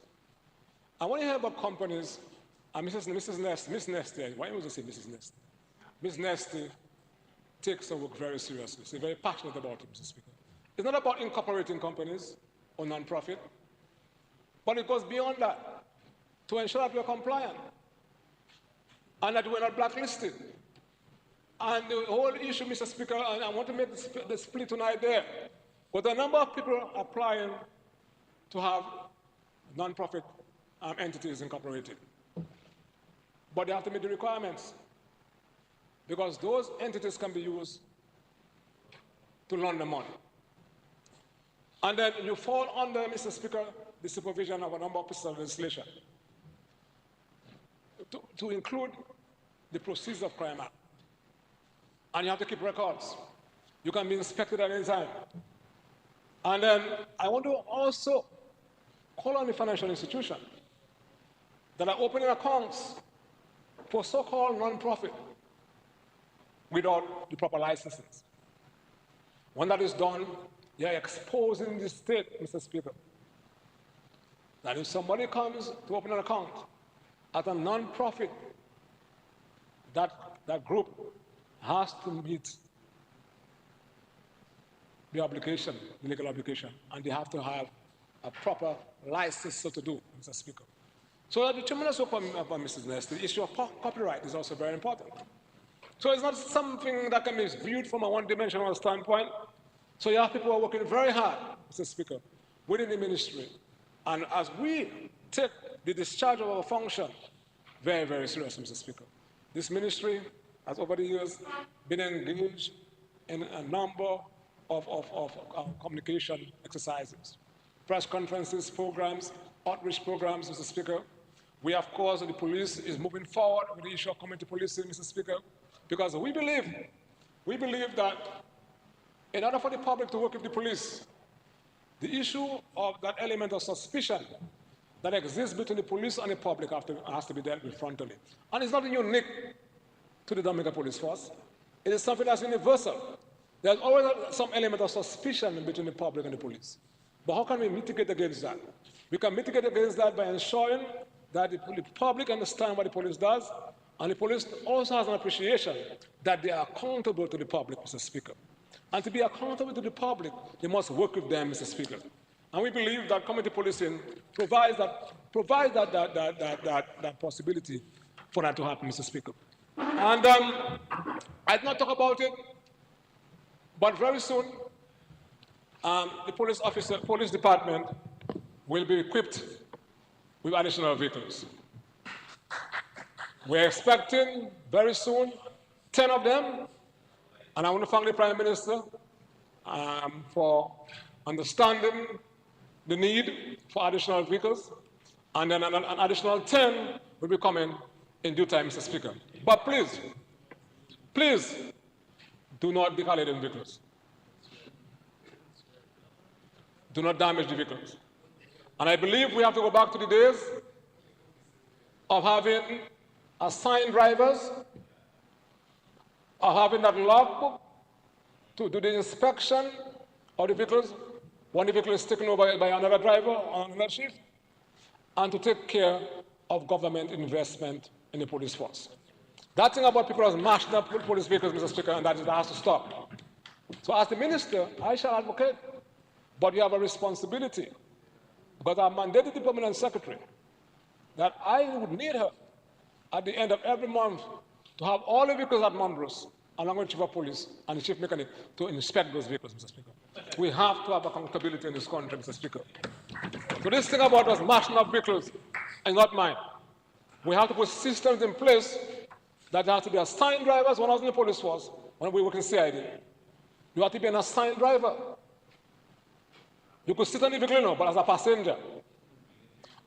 And when you hear about companies, and Miss Nesty, why would you say Mrs. Nesty? Miss Nesty takes her work very seriously. She's very passionate about it, Mr. Speaker. It's not about incorporating companies or non-profit, but it goes beyond that to ensure that we're compliant and that we're not blacklisted. And the whole issue, Mr. Speaker, and I want to make the split tonight there, but a number of people applying to have non-profit entities incorporated. But they have to meet the requirements, because those entities can be used to launder money. And then you fall under, Mr. Speaker, the supervision of a number of pieces of legislation to include the Proceeds of Crime Act. And you have to keep records. You can be inspected at any time. And then I want to also call on the financial institution that are opening accounts for so-called non-profit without the proper licenses. When that is done, you're exposing the state, Mr. Speaker, that if somebody comes to open an account at a non-profit, that group has to meet the obligation, the legal obligation, and they have to have a proper license so to do, Mr. Speaker. So the tremendous work upon Mrs. Ness, the issue of copyright is also very important. So it's not something that can be viewed from a one-dimensional standpoint. So you have people who are working very hard, Mr. Speaker, within the ministry. And as we take the discharge of our function very, very serious, Mr. Speaker, this ministry has over the years been engaged in a number of communication exercises, press conferences, programs, outreach programs, Mr. Speaker. We, of course, the police is moving forward with the issue of community policing, Mr. Speaker, because we believe that in order for the public to work with the police, the issue of that element of suspicion that exists between the police and the public has to be dealt with frontally. And it's not unique to the Dominica Police Force. It is something that's universal. There's always some element of suspicion between the public and the police. But how can we mitigate against that? We can mitigate against that by ensuring that the public understand what the police does, and the police also has an appreciation that they are accountable to the public, Mr. Speaker. And to be accountable to the public, they must work with them, Mr. Speaker. And we believe that community policing provides that possibility for that to happen, Mr. Speaker. And I did not talk about it, but very soon, the police department will be equipped with additional vehicles. We're expecting very soon 10 of them, and I want to thank the Prime Minister for understanding the need for additional vehicles, and then an additional 10 will be coming in due time, Mr. Speaker. But please, do not decolor the vehicles. Do not damage the vehicles. And I believe we have to go back to the days of having assigned drivers, of having that logbook to do the inspection of the vehicles when the vehicle is taken over by another driver on another shift, and to take care of government investment in the police force. That thing about people as mashing up police vehicles, Mr. Speaker, and that has to stop. So as the minister, I shall advocate, but you have a responsibility, because I mandated the permanent secretary that I would need her at the end of every month to have all the vehicles at Montrose, along with the chief of police and the chief mechanic, to inspect those vehicles, Mr. Speaker. We have to have accountability in this country, Mr. Speaker. So this thing about us mashing up vehicles is not mine. We have to put systems in place that there have to be assigned drivers. When I was in the police force, when we work in CID, you have to be an assigned driver. You could sit on the vehicle, but as a passenger.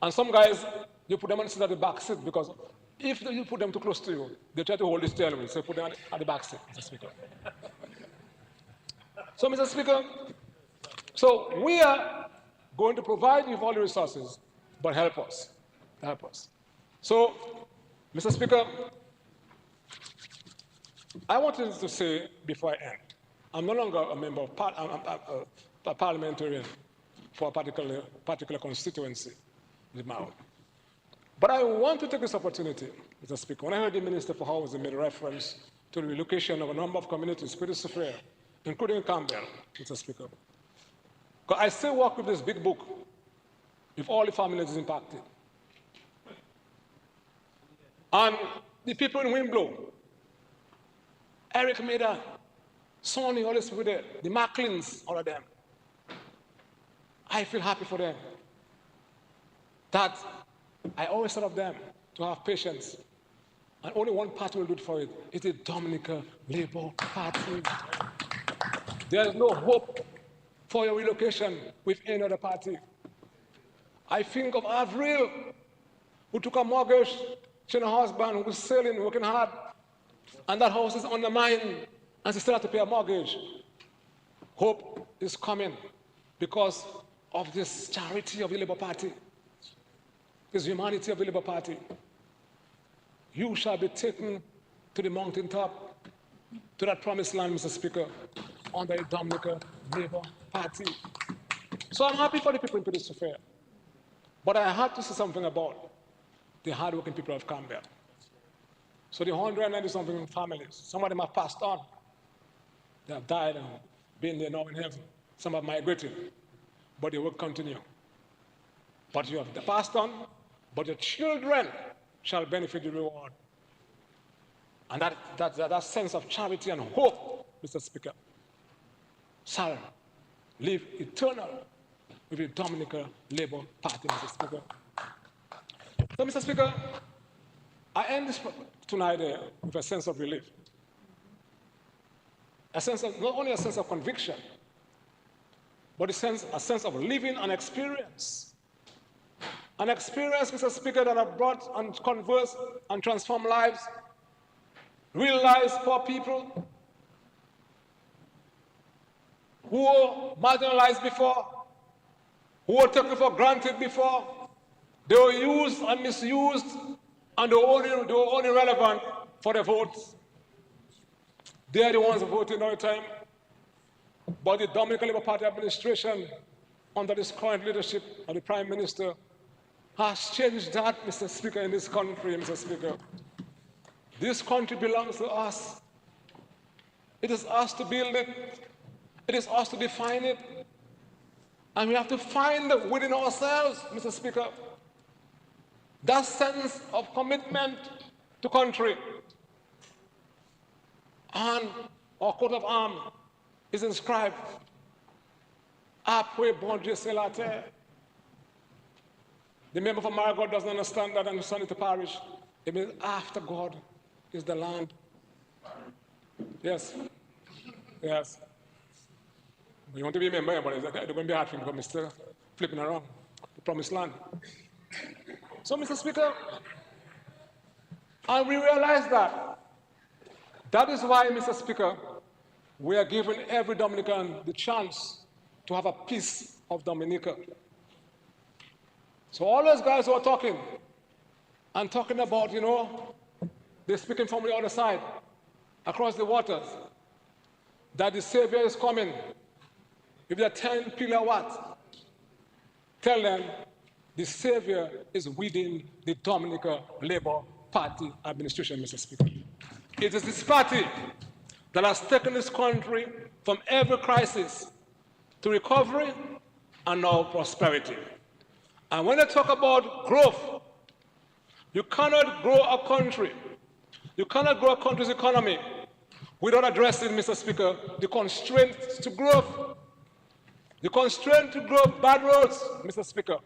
And some guys, you put them on the back seat because if you put them too close to you, they try to hold the steering wheel, so you put them at the back seat, Mr. Speaker. So, Mr. Speaker, so we are going to provide you with all the resources, but help us. Help us. So, Mr. Speaker, I wanted to say before I end, I'm no longer a member of a parliamentarian for a particular constituency with my own. But I want to take this opportunity, Mr. Speaker. When I heard the Minister for Housing made reference to the relocation of a number of communities, pretty severe, including Campbell, Mr. Speaker. Because I still work with this big book with all the families impacted. And the people in Wimblow, Eric Maida, Sonny, all these people there, the Macklins, all of them. I feel happy for them. That I always tell of them to have patience. And only one party will do it for it. It's the Dominica Labour Party. There is no hope for your relocation with any other party. I think of Avril, who took a mortgage, she and her husband, who was sailing, working hard, and that house is undermined, and she still has to pay a mortgage. Hope is coming because of this charity of the Labour Party, this humanity of the Labour Party. You shall be taken to the mountaintop, to that promised land, Mr. Speaker, under the Dominica Labour Party. So I'm happy for the people in Petite Sophia. But I had to say something about the hardworking people of Campbell. So the 190-something families, some of them have passed on. They have died and been there now in heaven. Some have migrated, but they will continue. But you have passed on, but your children shall benefit the reward. And that sense of charity and hope, Mr. Speaker, shall live eternal with the Dominica Labour Party, Mr. Speaker. So, Mr. Speaker, I end this tonight with a sense of relief. A sense of, not only a sense of conviction, but a sense of living an experience. An experience, Mr. Speaker, that have brought and conversed and transformed lives, real lives for people who were marginalized before, who were taken for granted before. They were used and misused, and they were only relevant for the votes. They are the ones voting all the time. But the Dominican Labour Party administration, under this current leadership of the Prime Minister, has changed that, Mr. Speaker, in this country, Mr. Speaker. This country belongs to us. It is us to build it. It is us to define it. And we have to find within ourselves, Mr. Speaker, that sense of commitment to country. And our coat of arms is inscribed, Après bon Dieu c'est la terre. The member for Marigot doesn't understand that and send it to parish. It means after God is the land. Yes. Yes. You want to be a member, but it's going to be hard for him because Mr. Flipping around the promised land. So, Mr. Speaker, and we realize that. That is why, Mr. Speaker, we are giving every Dominican the chance to have a piece of Dominica. So all those guys who are talking about, they're speaking from the other side, across the waters, that the Savior is coming. If they're 10 pillar what? Tell them the Savior is within the Dominica Labour Party administration, Mr. Speaker. It is this party that has taken this country from every crisis to recovery and now prosperity. And when they talk about growth, you cannot grow a country, you cannot grow a country's economy without addressing, Mr. Speaker, the constraints to growth. The constraint to grow bad roads, Mr. Speaker,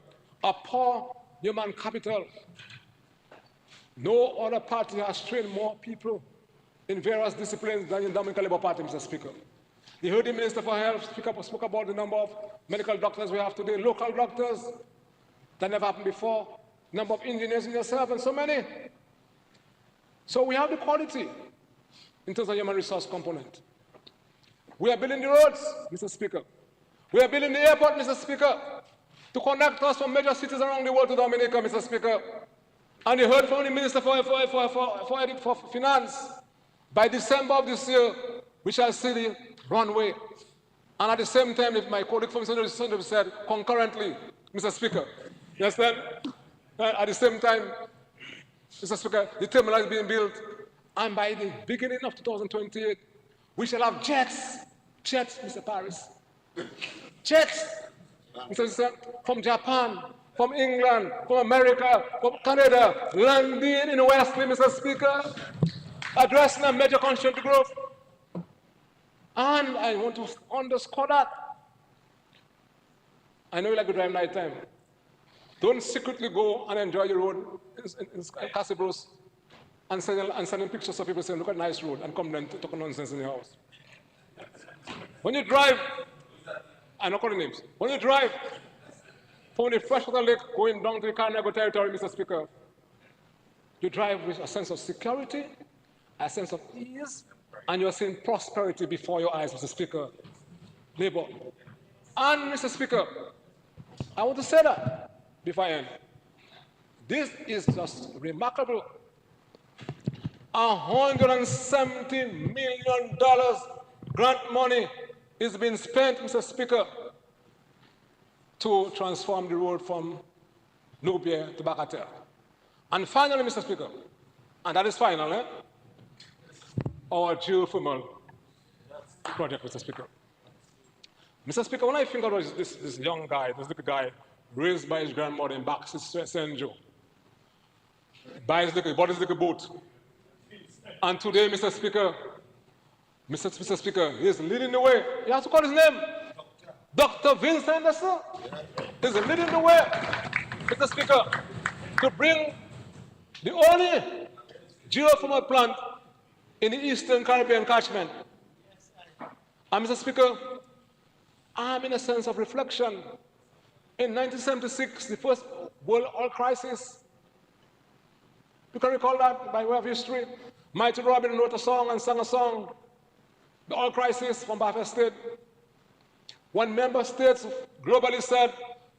are poor human capital. No other party has trained more people in various disciplines than the Dominican Labour Party, Mr. Speaker. You heard the Minister for Health spoke about the number of medical doctors we have today, local doctors, that never happened before, number of engineers in yourself, and so many. So we have the quality in terms of human resource component. We are building the roads, Mr. Speaker. We are building the airport, Mr. Speaker, to connect us from major cities around the world to Dominica, Mr. Speaker. And you heard from the Minister for Finance. By December of this year, we shall see the runway. And at the same time, if my colleague from Senator said concurrently, Mr. Speaker, you understand? At the same time, Mr. Speaker, the terminal is being built. And by the beginning of 2028, we shall have jets, Mr. Paris, jets, Mr. Speaker, from Japan, from England, from America, from Canada, landing in Wesley, Mr. Speaker, addressing a major constraint to growth. And I want to underscore that. I know you like to drive night time. Don't secretly go and enjoy your road in Casabros and sending pictures of people saying, look at a nice road, and come then to talk nonsense in your house. When you drive, I'm not calling names, when you drive from the freshwater lake going down to the Carnago territory, Mr. Speaker, you drive with a sense of security, a sense of ease, and you're seeing prosperity before your eyes, Mr. Speaker. Labor. And, Mr. Speaker, I want to say that before I end. This is just remarkable. $170 million grant money is being spent, Mr. Speaker, to transform the road from Nubia to Bakatel. And finally, Mr. Speaker, and that is final, our geothermal project, Mr. Speaker. Mr. Speaker, when I think about this young guy, this little guy, raised by his grandmother in Baxter, St. Joe, bought his little boat. And today, Mr. Speaker, Mr. Speaker, he is leading the way. You have to call his name. Dr. Vincent Anderson is leading the way, Mr. Speaker, to bring the only geothermal plant in the Eastern Caribbean catchment. And Mr. Speaker, I'm in a sense of reflection. In 1976, the first world oil crisis, you can recall that by way of history. Mighty Robin wrote a song and sang a song, the oil crisis from Biafra State. When member states globally said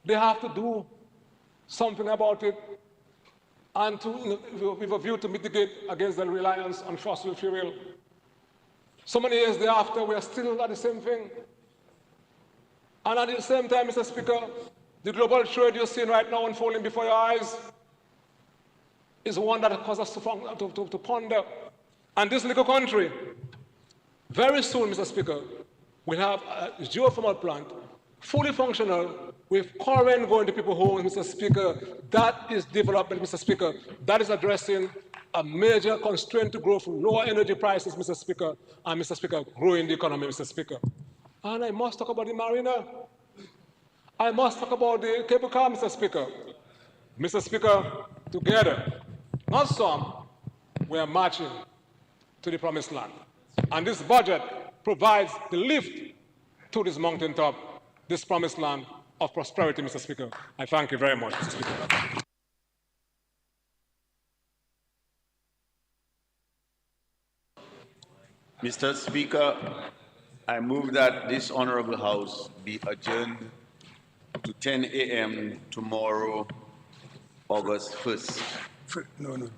they have to do something about it and with a view to mitigate against the reliance on fossil fuel. So many years thereafter, we are still at the same thing. And at the same time, Mr. Speaker, the global trade you're seeing right now unfolding before your eyes is one that causes us to ponder. And this little country, very soon, Mr. Speaker, will have a geothermal plant, fully functional, with current going to people's homes, Mr. Speaker. That is development, Mr. Speaker. That is addressing a major constraint to growth, lower energy prices, Mr. Speaker, and, Mr. Speaker, growing the economy, Mr. Speaker. And I must talk about the marina. I must talk about the cable car, Mr. Speaker. Mr. Speaker, together, not some, we are marching to the promised land. And this budget provides the lift to this mountaintop, this promised land of prosperity, Mr. Speaker. I thank you very much, Mr. Speaker. Mr. Speaker, I move that this Honorable House be adjourned to 10 a.m. tomorrow, August 1st. No.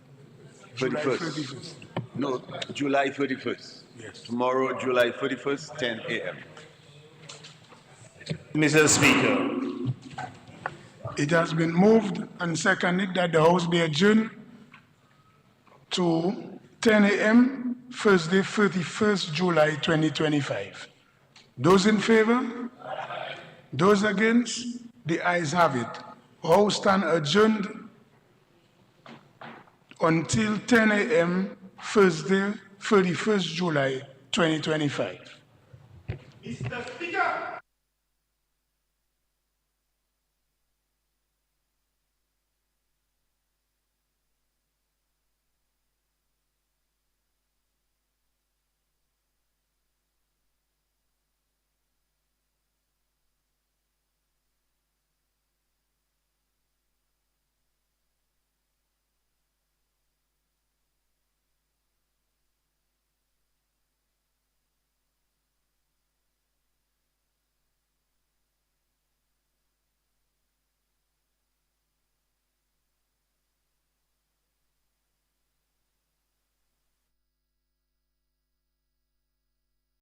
31st. No, July 31st. Yes. Tomorrow, July 31st, 10 a.m. Mr. Speaker, It has been moved and seconded that the House be adjourned to 10 a.m. Thursday, 31st July 2025. Those in favor? Those against? The ayes have it. House stand adjourned until 10 a.m. Thursday, 31st July 2025. Mr. Speaker.